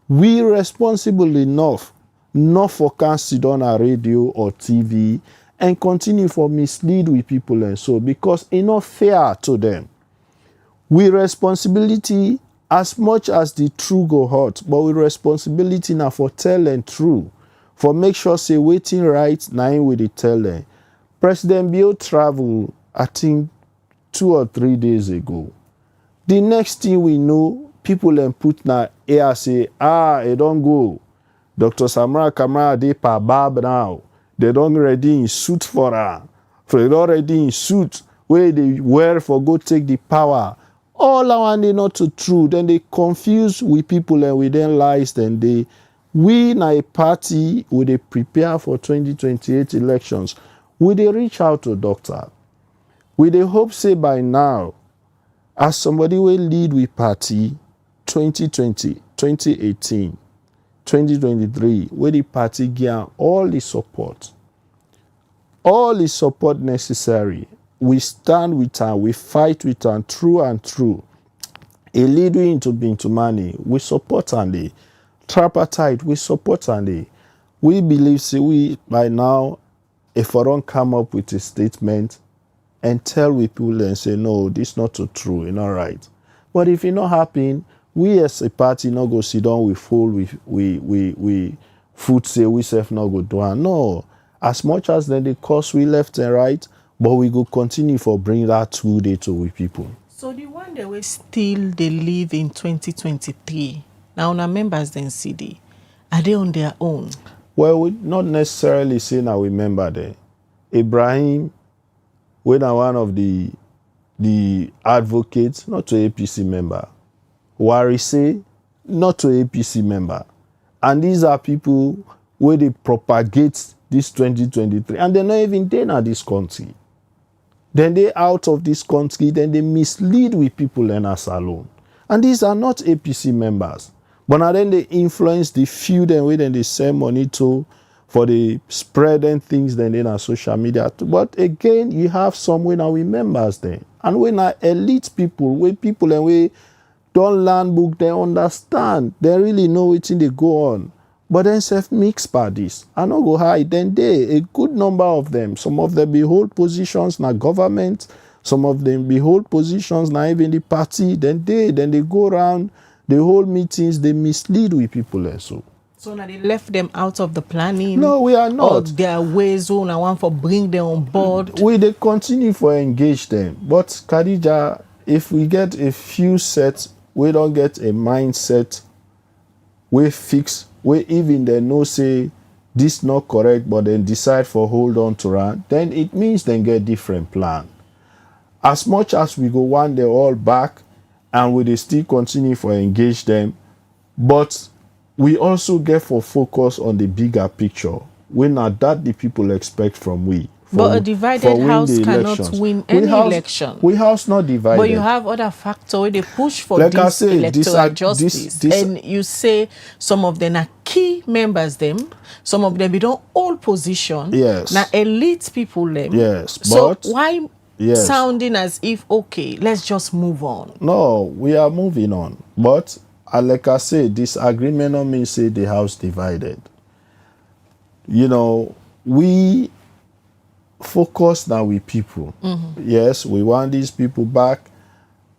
Speaker 5: We responsible enough not for can sit on a radio or TV and continue for mislead with people and so, because it's not fair to them. We responsibility as much as the true go hot, but we responsibility now for tell and true, for make sure say waiting right now with the tell them. President Bio travel, I think 2 or 3 days ago. The next thing we know, people and put na air say, it don't go. Dr. Samra Kamara dey per bab now. They don't ready in suit for her. They don't ready in suit where they wear for go take the power. All our they not to true. Then they confuse with people and with them lies. Then we na a party we they prepare for 2028 elections. We they reach out to doctor. We they hope say by now, as somebody will lead with party 2020, 2018, 2023, where the party get all the support necessary. We stand with her, we fight with her through and through. A lead we into money, we support her. Tripartite, we support her. We believe, say we by now, if we don't come up with a statement and tell people and say, no, this not so true, it's not right. But if it not happen, we as a party not go sit down, we fool, we food say we self not go do it. No. As much as then they cost we left and right, but we go continue for bring that 2 day to we people.
Speaker 3: So the one that we still they live in 2023, now our members then Sidi, are they on their own?
Speaker 5: Well, we not necessarily say now we member there. Ibrahim, we are one of the advocates, not to APC member. Warise, not to APC member. And these are people where they propagate this 2023. And they're not even there in this country. Then they out of this country, then they mislead with people in us alone. And these are not APC members. But now then they influence the few then way then they send money to for the spreading things then in our social media. But again, you have some way now we members then. And when are elite people, where people and we don't learn book, they understand. They really know what they go on. But then self mixed parties. I not go hide. Then they, a good number of them, some of them behold positions na government, some of them behold positions na even the party. Then they go around, they hold meetings, they mislead with people and so.
Speaker 3: So now they left them out of the planning?
Speaker 5: No, we are not.
Speaker 3: Or their ways on I want for bring them on board?
Speaker 5: They continue for engage them. But Khadija, if we get a few sets, we don't get a mindset, we fix, we even they know say this not correct, but then decide for hold on to run, then it means they get different plan. As much as we go one day all back and we still continue for engage them, but we also get for focus on the bigger picture. When not that the people expect from we.
Speaker 3: But a divided house cannot win any election.
Speaker 5: We house not divided.
Speaker 3: But you have other factors where they push for like this electoral justice. And you say some of them are key members them. Some of them we don't all position.
Speaker 5: Yes.
Speaker 3: Now elite people them.
Speaker 5: Yes.
Speaker 3: So why sounding as if, okay, let's just move on?
Speaker 5: No, we are moving on. But like I say, this agreement don't mean say the house divided. You know, we focus now with people. Mm-hmm. Yes, we want these people back.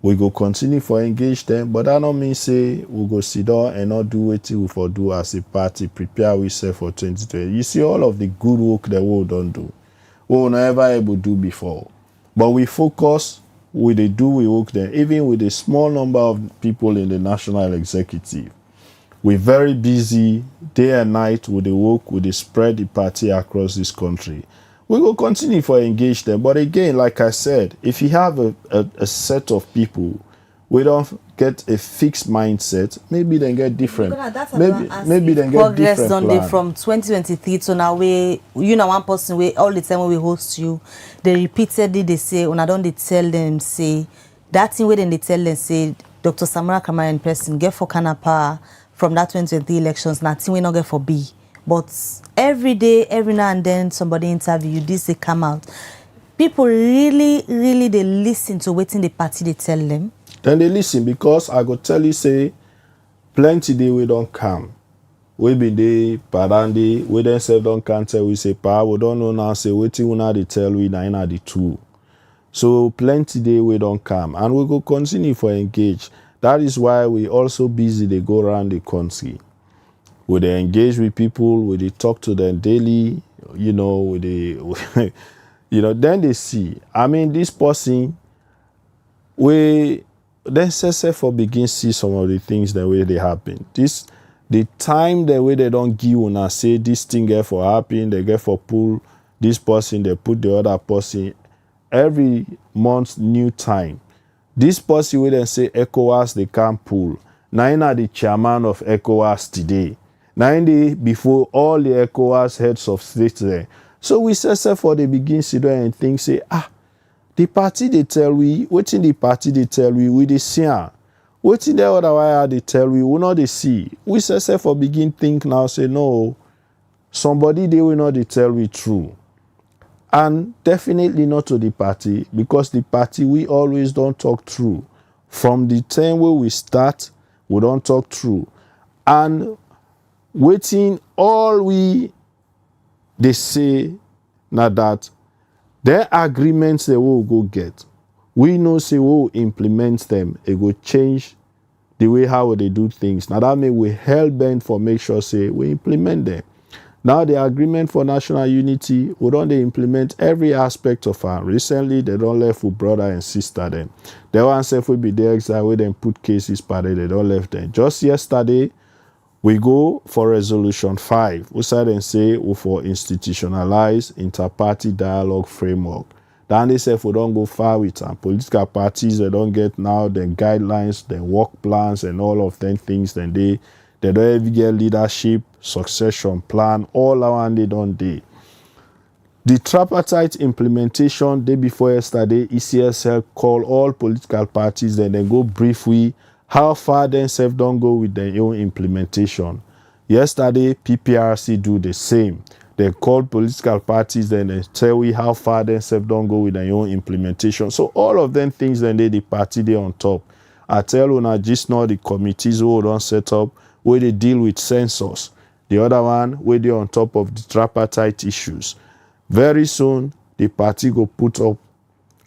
Speaker 5: We go continue for engage them, but that don't mean say we go sit down and not do what we for do as a party, prepare ourselves for 2020. You see all of the good work that we don't do. We were never able to do before. But we focus, we work there, even with a small number of people in the national executive. We're very busy day and night with the work, with the spread the party across this country. We will continue for engage them. But again, like I said, if you have a set of people, we don't get a fixed mindset, maybe they get different. Maybe they get different plan.
Speaker 1: From 2023 to now, one person all the time when we host you, they repeatedly they say, when I don't they tell them say that thing where then they tell them say Dr. Samara Kamara in person get for Kanapa from that 2023 elections, nothing we not get for B. But every day, every now and then, somebody interview you, this they come out. People really, they listen to what in the party they tell them.
Speaker 5: Then they listen because I go tell you, say, plenty day we don't come. We be there, parandi, we themselves don't come tell we say, pa, we don't know now, say, waiting una they tell we na the two. So plenty day we don't come. And we go continue for engage. That is why we also busy, they go around the country. We they engage with people, we they talk to them daily, we they, then they see. I mean, this person, we then say for begin see some of the things the way they happen. The time the way they don't give una say this thing get for happen, they get for pull this person, they put the other person. Every month new time. This person will then say ECOWAS they can't pull. Now the chairman of ECOWAS today. 90 before all the ECOWAS heads of state there. So we say for the begin sit down and think say the party they tell we, waiting the party they tell we the see. Waiting the other way they tell we not they see. We say for begin think now say no, somebody they will not they tell we true. And definitely not to the party, because the party we always don't talk true. From the time where we start, we don't talk true. And waiting all they say now that their agreements they will go get. We know say we will implement them. It will change the way how they do things. Now that means we hell bent for make sure say we implement them. Now the agreement for national unity, we don't they implement every aspect of it. Recently, they don't left with brother and sister them. They want say we be the exile where they put cases party, they don't left them. Just yesterday, we go for resolution 5. We said and say we for institutionalize inter-party dialogue framework. Then they say if we don't go far with them, political parties, they don't get now the guidelines, the work plans and all of them things, then they don't even get leadership, succession plan, all around they don't do. The tripartite implementation day before yesterday, ECSL call all political parties, then they go briefly how far themselves don't go with their own implementation. Yesterday, PPRC do the same. They call political parties, then they tell we how far themselves don't go with their own implementation. So all of them things, then the party they on top. I tell you now, just now the committees who don't set up where they deal with census. The other one where they on top of the tripartite issues. Very soon, the party will put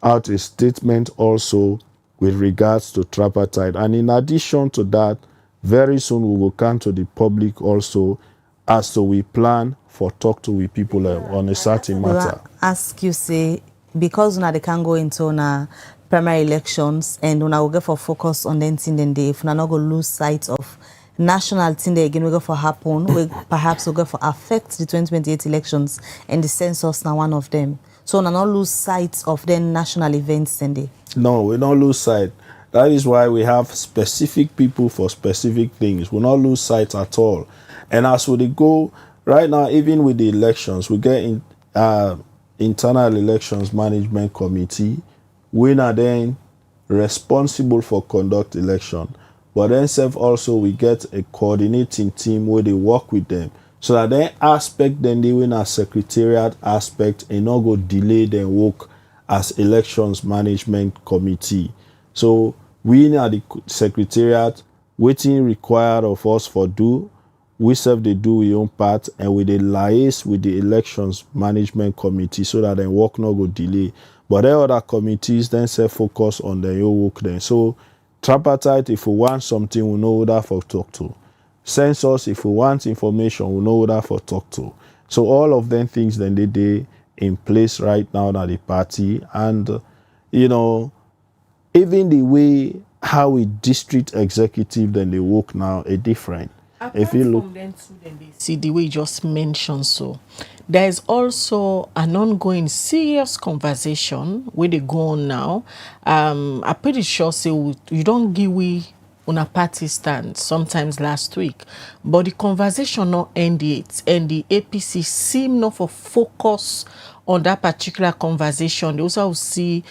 Speaker 5: out a statement also with regards to tripartite. And in addition to that, very soon we will come to the public also as to we plan for talk to with people on a certain matter.
Speaker 1: Ask you say, because now they can go into primary elections and una will go for focus on them thing then if una not go lose sight of national thing they again will go for happen, we perhaps will go for affect the 2028 elections and the census now one of them. So we not lose sight of the national events then they.
Speaker 5: No, we don't lose sight. That is why we have specific people for specific things. We not lose sight at all. And as we go right now, even with the elections, we get internal elections management committee. We are then responsible for conduct election. But then also we get a coordinating team where they work with them. So that then aspect then they win a secretariat aspect and not go delay their work as elections management committee. So we are the secretariat, waiting required of us for do. We serve they do your own part and we they liaise with the elections management committee so that then work not go delay. But there other committees then say focus on their own work then. So tripartite, if we want something, we know that for talk to. Census, if we want information, we know that for talk to. So all of them things then they in place right now at the party. And, even the way how we district executive then they work now is different.
Speaker 3: Apart
Speaker 5: if you look
Speaker 3: from them too, then they see the way you just mentioned so. There is also an ongoing serious conversation where they go on now. I'm pretty sure say you don't give we on a party stand sometimes last week, but the conversation not end yet, and the APC seem not for focus on that particular conversation. They also see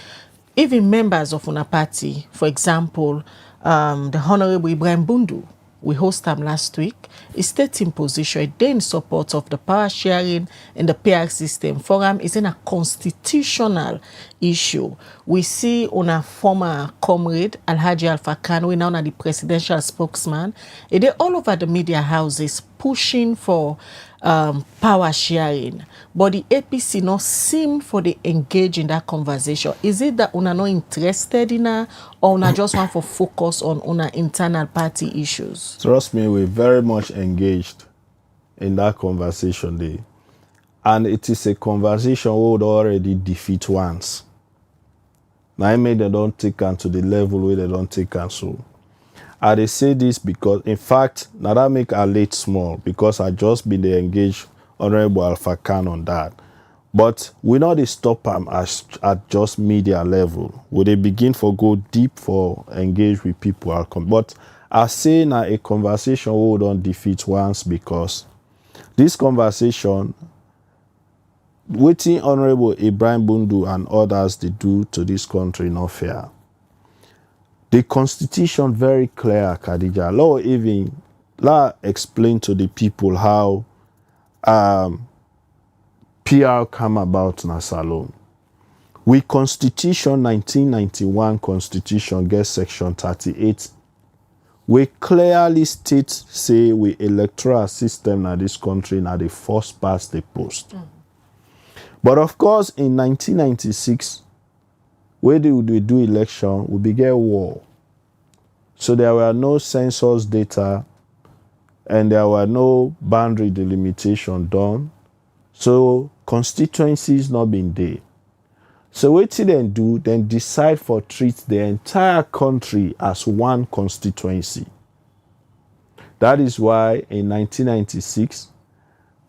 Speaker 3: even members of una party, for example, the Honorable Ibrahim Bundu. We hosted them last week. He stated in position in support of the power sharing in the PR system. Forum is in a constitutional issue. We see on a former comrade, Alhaji Alpha Khan, we now are the presidential spokesman. They all over the media houses pushing for power sharing. But the APC not seem for the engage in that conversation. Is it that una not interested in her, or una just want for focus on una internal party issues?
Speaker 5: Trust me, we're very much engaged in that conversation there. And it is a conversation we would already defeat once. Now I made they don't take am to the level where they don't take am. So I dey say this because, in fact, now that make I late small because I just been dey engage Honorable Alpha Khan on that. But we not dey stop am at just media level. We dey begin for go deep for engage with people. But I say now a conversation we don't defeat once because this conversation, wetin Honorable Ibrahim Bundu and others they do to this country not fair. The constitution very clear, Khadija. Let explain to the people how PR come about in Salon. We Constitution 1991 Constitution get section 38. We clearly state say we electoral system in this country now the first past the post. But of course in 1996, where they would do election, we began war. So there were no census data and there were no boundary delimitation done. So constituencies not been there. So what they then do, then decide for treat the entire country as one constituency. That is why in 1996,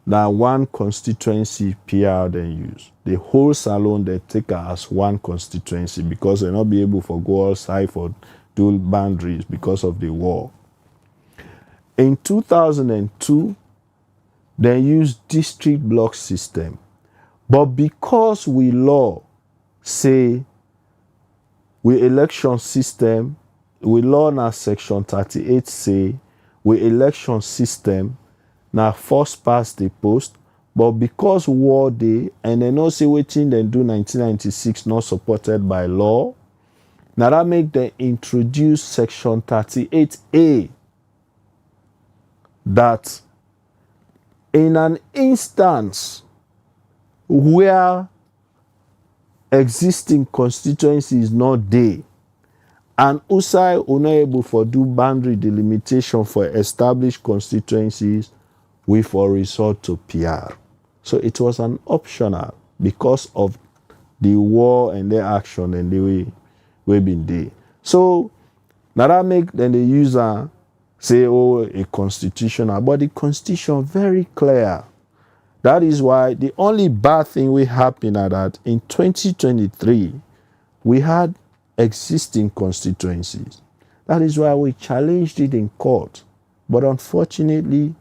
Speaker 5: now one constituency PR then use. The whole salon they take as one constituency because they not be able to go outside for dual boundaries because of the war. In 2002, they used district block system. But because we law say we election system, we law na section 38 say we election system na first past the post, but because war day and they no say wetin they do 1996 not supported by law, now that make them introduce section 38A that in an instance where existing constituency is not there and USAI are not able to do boundary delimitation for established constituencies, we for resort to PR. So it was an optional because of the war and their action and the way we've been there. So now that make then the user say, oh, a constitutional, but the constitution very clear. That is why the only bad thing we happen at that in 2023, we had existing constituencies. That is why we challenged it in court. But unfortunately,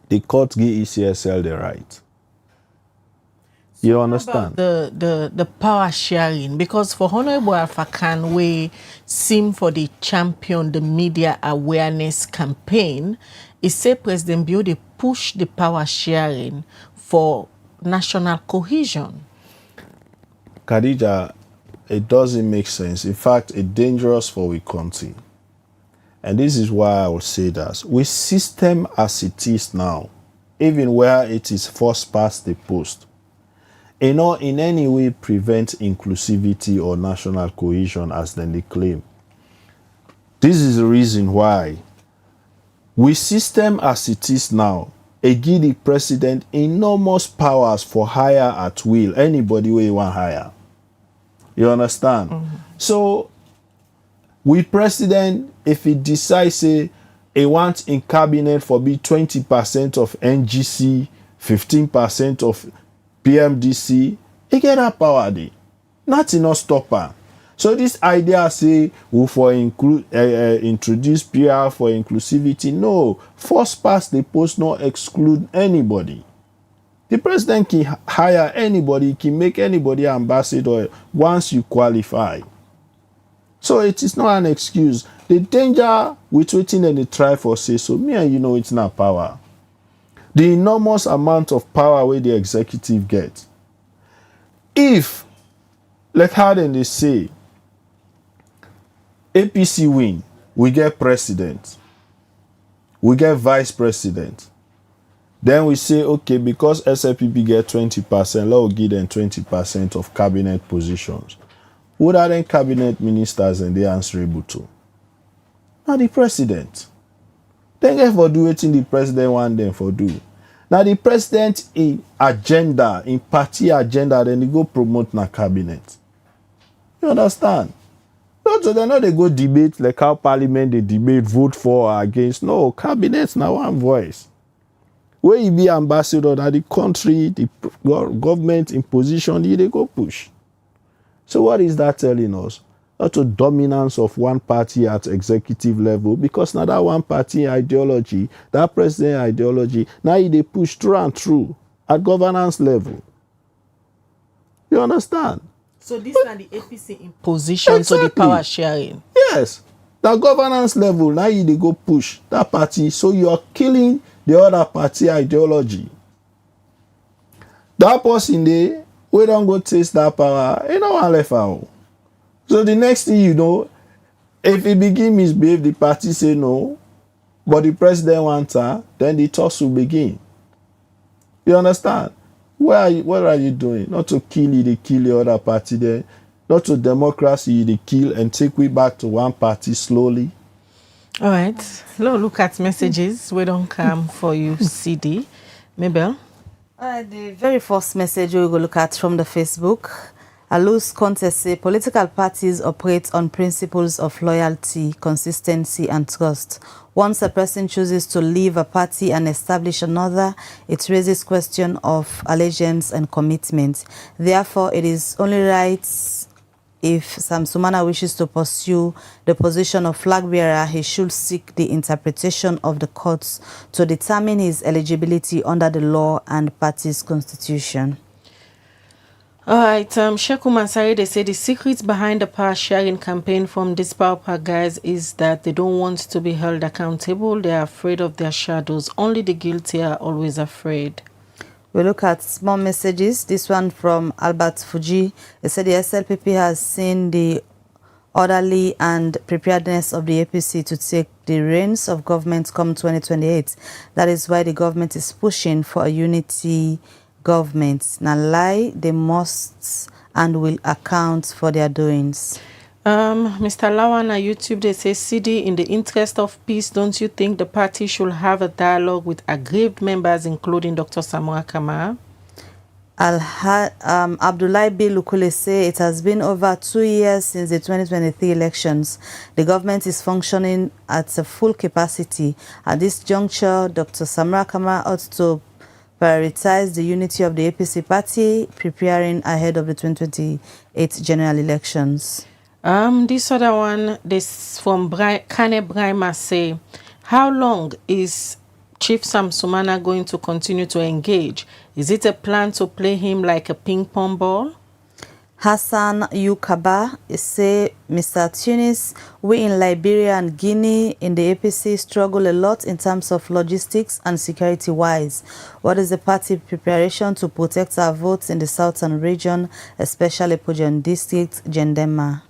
Speaker 5: the court gave ECSL the right. You understand?
Speaker 3: The power sharing, because for Honorable Alpha Khan, we seem for the champion the media awareness campaign, it say President Bio push the power sharing for national cohesion.
Speaker 5: Khadija, it doesn't make sense. In fact, it's dangerous for we country. And this is why I will say that. With system as it is now, even where it is first past the post, it not in any way prevent inclusivity or national cohesion as then they claim. This is the reason why with system as it is now, it give the president enormous powers for hire at will. Anybody where you want hire. You understand? Mm-hmm. So with president, if he decides say he wants in cabinet for be 20% of NGC, 15% of PMDC, he get that power there. Nothing not stop her. So this idea say we for introduce PR for inclusivity. No, first past the post not exclude anybody. The president can hire anybody, can make anybody ambassador once you qualify. So it is not an excuse. The danger with waiting and the try for say so, me and you know it's not power. The enormous amount of power where the executive get. If, like how then they say, APC win, we get president, we get vice president. Then we say, okay, because SLPP get 20%, let's give them 20% of cabinet positions. Who are then cabinet ministers and they answerable to? Now the president. Then get for do what the president want them for do. Now the president in agenda, in party agenda, then they go promote na cabinet. You understand? Not so they know they go debate like how parliament they debate, vote for or against. No, cabinet's now one voice. Where you be ambassador that the country, the government in position, they go push. So what is that telling us? Not a dominance of one party at executive level, because now that one party ideology, that president ideology, now they push through and through at governance level. You understand?
Speaker 3: So this is the APC in position, exactly. So the power sharing.
Speaker 5: Yes. The governance level, now they go push that party, so you are killing the other party ideology. That person there, we don't go taste that power, you know, left out. So the next thing you know, if he begin misbehave, the party say no, but the president wants her, then the talks will begin. You understand? What are you doing? Not to kill you, they kill the other party there. Not to democracy, they kill and take we back to one party slowly.
Speaker 3: All right. Look at messages. We don't come for you, Sidi. Mabel?
Speaker 1: The very first message we will look at from the Facebook. A loose contest say political parties operate on principles of loyalty, consistency, and trust. Once a person chooses to leave a party and establish another, it raises question of allegiance and commitment. Therefore, it is only right if Sam Sumana wishes to pursue the position of Flagbearer, he should seek the interpretation of the courts to determine his eligibility under the law and party's constitution.
Speaker 3: All right, Sheku Mansari, they say the secret behind the power sharing campaign from these power guys is that they don't want to be held accountable. They are afraid of their shadows. Only the guilty are always afraid.
Speaker 1: We look at small messages. This one from Albert Fuji. They said the SLPP has seen the orderly and preparedness of the APC to take the reins of government come 2028. That is why the government is pushing for a unity government. Now lie, they must and will account for their doings.
Speaker 3: Mr. Lawan on YouTube, they say, Sidi, in the interest of peace, don't you think the party should have a dialogue with aggrieved members, including Dr. Samora Kamara?
Speaker 1: Abdullahi B. Lukule say it has been over 2 years since the 2023 elections. The government is functioning at a full capacity. At this juncture, Dr. Samora Kamara ought to prioritize the unity of the APC party, preparing ahead of the 2028 general elections.
Speaker 3: This other one, this from Kane Brahma say, how long is Chief Sam Sumana going to continue to engage? Is it a plan to play him like a ping pong ball?
Speaker 1: Hassan Yukaba say, Mr. Tunis, we in Liberia and Guinea in the APC struggle a lot in terms of logistics and security-wise. What is the party preparation to protect our votes in the southern region, especially Pujan District, Jendema?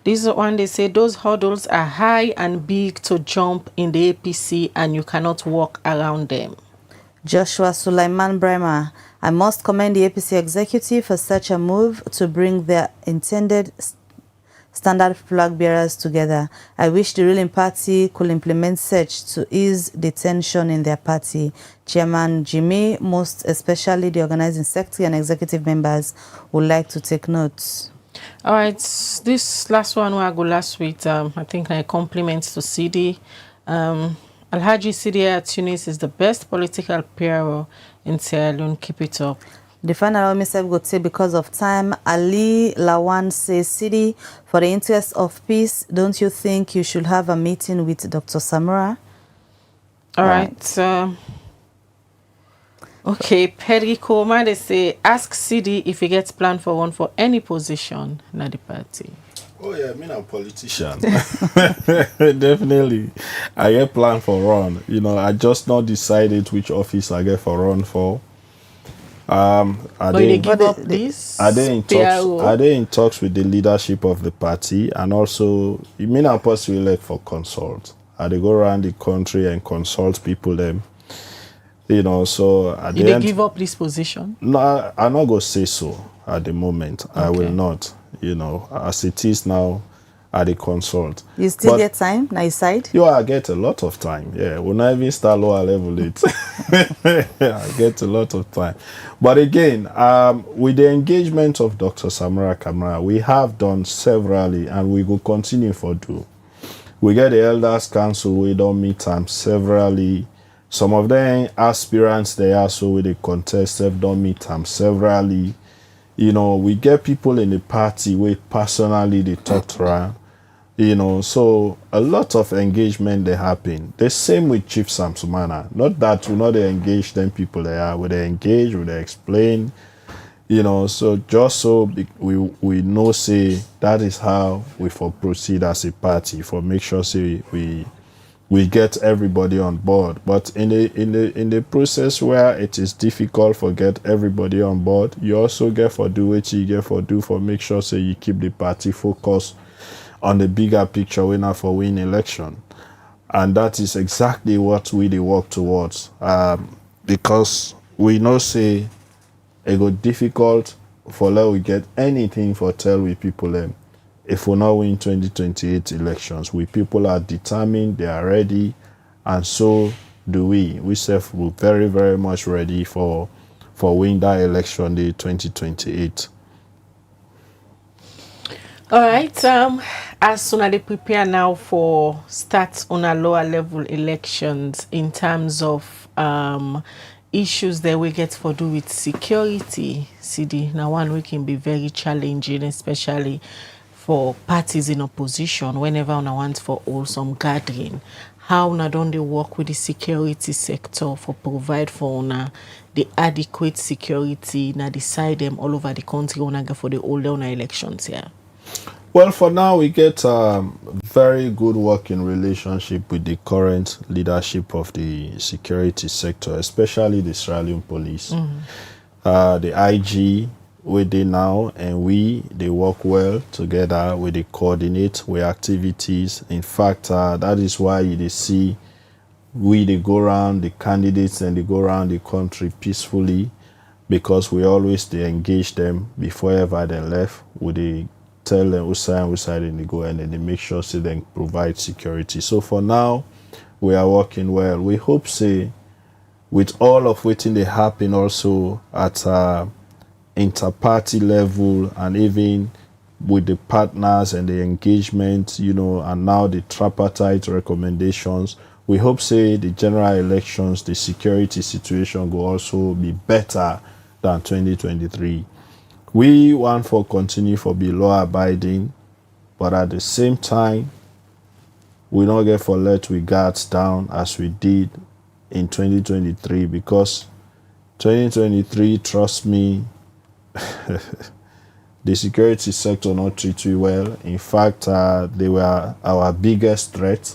Speaker 3: This one, they say those hurdles are high and big to jump in the APC and you cannot walk around them.
Speaker 1: Joshua Sulaiman Bremer, I must commend the APC executive for such a move to bring their intended standard flag bearers together. I wish the ruling party could implement such to ease the tension in their party. Chairman Jimmy, most especially the organizing secretary and executive members, would like to take notes.
Speaker 3: All right, this last one I go last week. I think I compliments to Sidi. Alhaji Sidi at Tunis is the best political PRO in Sierra Leone. Keep it up.
Speaker 1: The final message would say because of time, Ali Lawan says, Sidi, for the interest of peace, don't you think you should have a meeting with Dr. Samora?
Speaker 3: All right. Okay, Pedrico, they say, ask Sidi if he gets planned for one for any position in the party.
Speaker 5: Oh yeah, I'm a politician. Definitely. I get plan for run. You know, I just not decided which office I get for run for. Are they in talks with the leadership of the party, and also you mean I'm possibly like for consult. They go around the country and consult people them. You know, so at
Speaker 3: did they give up this position?
Speaker 5: No, I'm not gonna say so at the moment.
Speaker 3: Okay.
Speaker 5: I will not. You know, as it is now, I dey consult.
Speaker 1: You still get time, nice side?
Speaker 5: I get a lot of time. Yeah, when I even start lower level it, I get a lot of time. But again, with the engagement of Dr. Samara Kamara, we have done severally, and we will continue for do. We get the Elders Council, we don't meet them severally. Some of them aspirants they are, so with the contest, they don't meet them severally. We get people in the party we personally they talk to around. So a lot of engagement they happen. The same with Chief Samsumana. Not that we not they engage them people they are, we they engage, we they explain, so just so we know say that is how we for proceed as a party for make sure say we get everybody on board. But in the process where it is difficult for get everybody on board, you also get for do what you get for do for make sure say you keep the party focused on the bigger picture winner for win election. And that is exactly what we dey work towards, because we know say it go difficult for let we get anything for tell we people if we not win 2028 elections. We people are determined, they are ready, and so do we. We self will very, very much ready for win that election day 2028.
Speaker 3: All right. As soon as they prepare now for start on a lower level elections in terms of issues that we get for do with security, Sidi, now one we can be very challenging, especially for parties in opposition whenever one wants for some gathering. How not don't they work with the security sector for provide for una the adequate security now decide them all over the country for the older elections here?
Speaker 5: Well, for now, we get very good working relationship with the current leadership of the security sector, especially the Australian police. The IG, we they now, and they work well together. They coordinate with activities. In fact, that is why they see they go around the candidates and they go around the country peacefully, because we always they engage them before ever they left. They tell them which side they go, and then they make sure so they provide security. So for now, we are working well. We hope say with all of waiting they happen also at inter-party level, and even with the partners and the engagement, and now the tripartite recommendations, we hope say the general elections, the security situation will also be better than 2023. We want for continue for be law abiding, but at the same time, we don't get for let we guards down as we did in 2023, because 2023, trust me, the security sector not treat we well. In fact, they were our biggest threat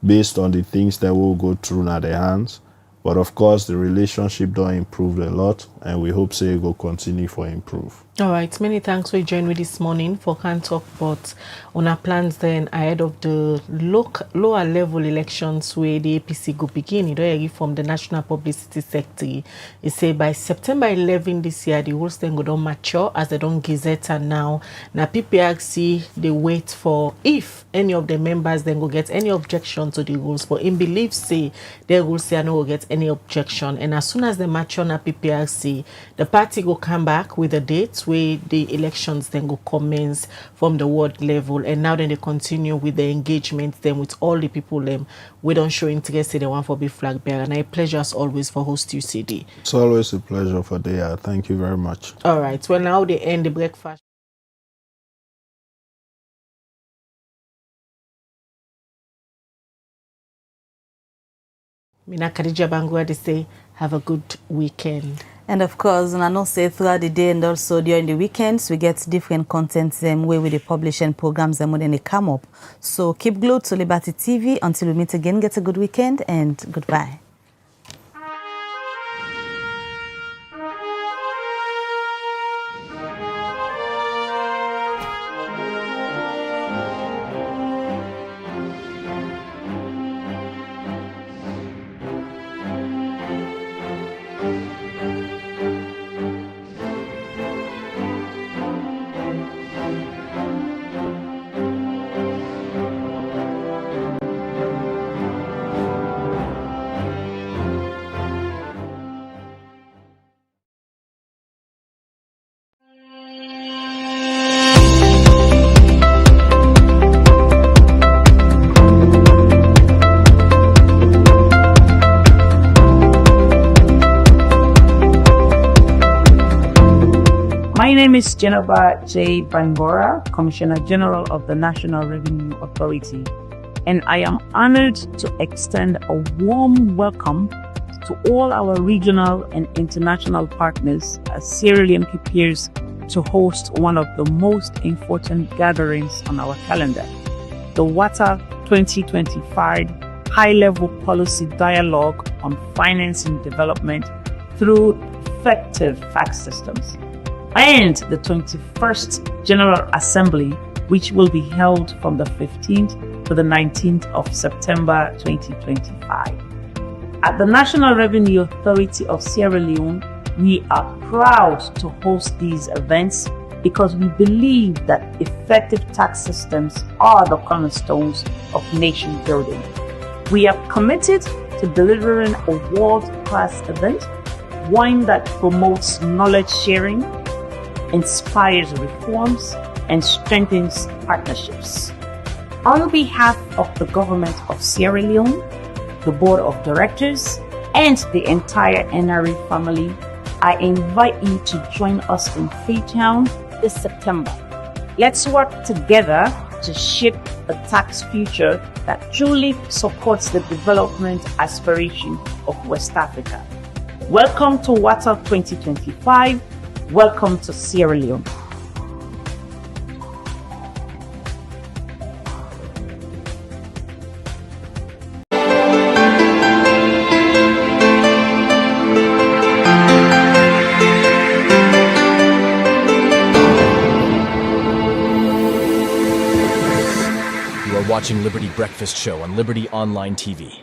Speaker 5: based on the things that will go through now their hands. But of course, the relationship don't improve a lot, and we hope say it will continue for improve.
Speaker 3: All right, many thanks for joining me this morning for Can't Talk about on our plans then ahead of the lower level elections where the APC go begin. You know, from the National Publicity Secretary, it say by September 11 this year, the rules then go don't mature as they don't gazette and now PPRC they wait for if any of the members then go get any objection to the rules. But in belief say their rules say I no go get any objection, and as soon as they mature na PPRC, the party go come back with a date where the elections then go commence from the ward level, and now then they continue with the engagement then with all the people we don't show interest in the one for big flag bearer. And a pleasure as always for host you, Sidi.
Speaker 5: It's always a pleasure for Yaya. Thank you very much.
Speaker 3: All right, well now they end the breakfast. Mina Khadija Bangua, they say have a good weekend.
Speaker 1: And of course, I know say throughout the day and also during the weekends, we get different content where we publish and programs when they come up. So keep glued to Liberty TV until we meet again. Get a good weekend and goodbye.
Speaker 6: name is Jennifer J. Bangora, Commissioner General of the National Revenue Authority, and I am honored to extend a warm welcome to all our regional and international partners as Sierra Leone prepares to host one of the most important gatherings on our calendar, the WATA 2025 High-Level Policy Dialogue on Financing Development through Effective Fact Systems, and the 21st General Assembly, which will be held from the 15th to the 19th of September 2025. At the National Revenue Authority of Sierra Leone, we are proud to host these events because we believe that effective tax systems are the cornerstones of nation building. We are committed to delivering a world-class event, one that promotes knowledge sharing, inspires reforms, and strengthens partnerships. On behalf of the government of Sierra Leone, the board of directors, and the entire NRA family, I invite you to join us in Freetown this September. Let's work together to shape a tax future that truly supports the development aspiration of West Africa. Welcome to WATA 2025. Welcome to Sierra Leone.
Speaker 12: Watching Liberty Breakfast Show on Liberty Online TV.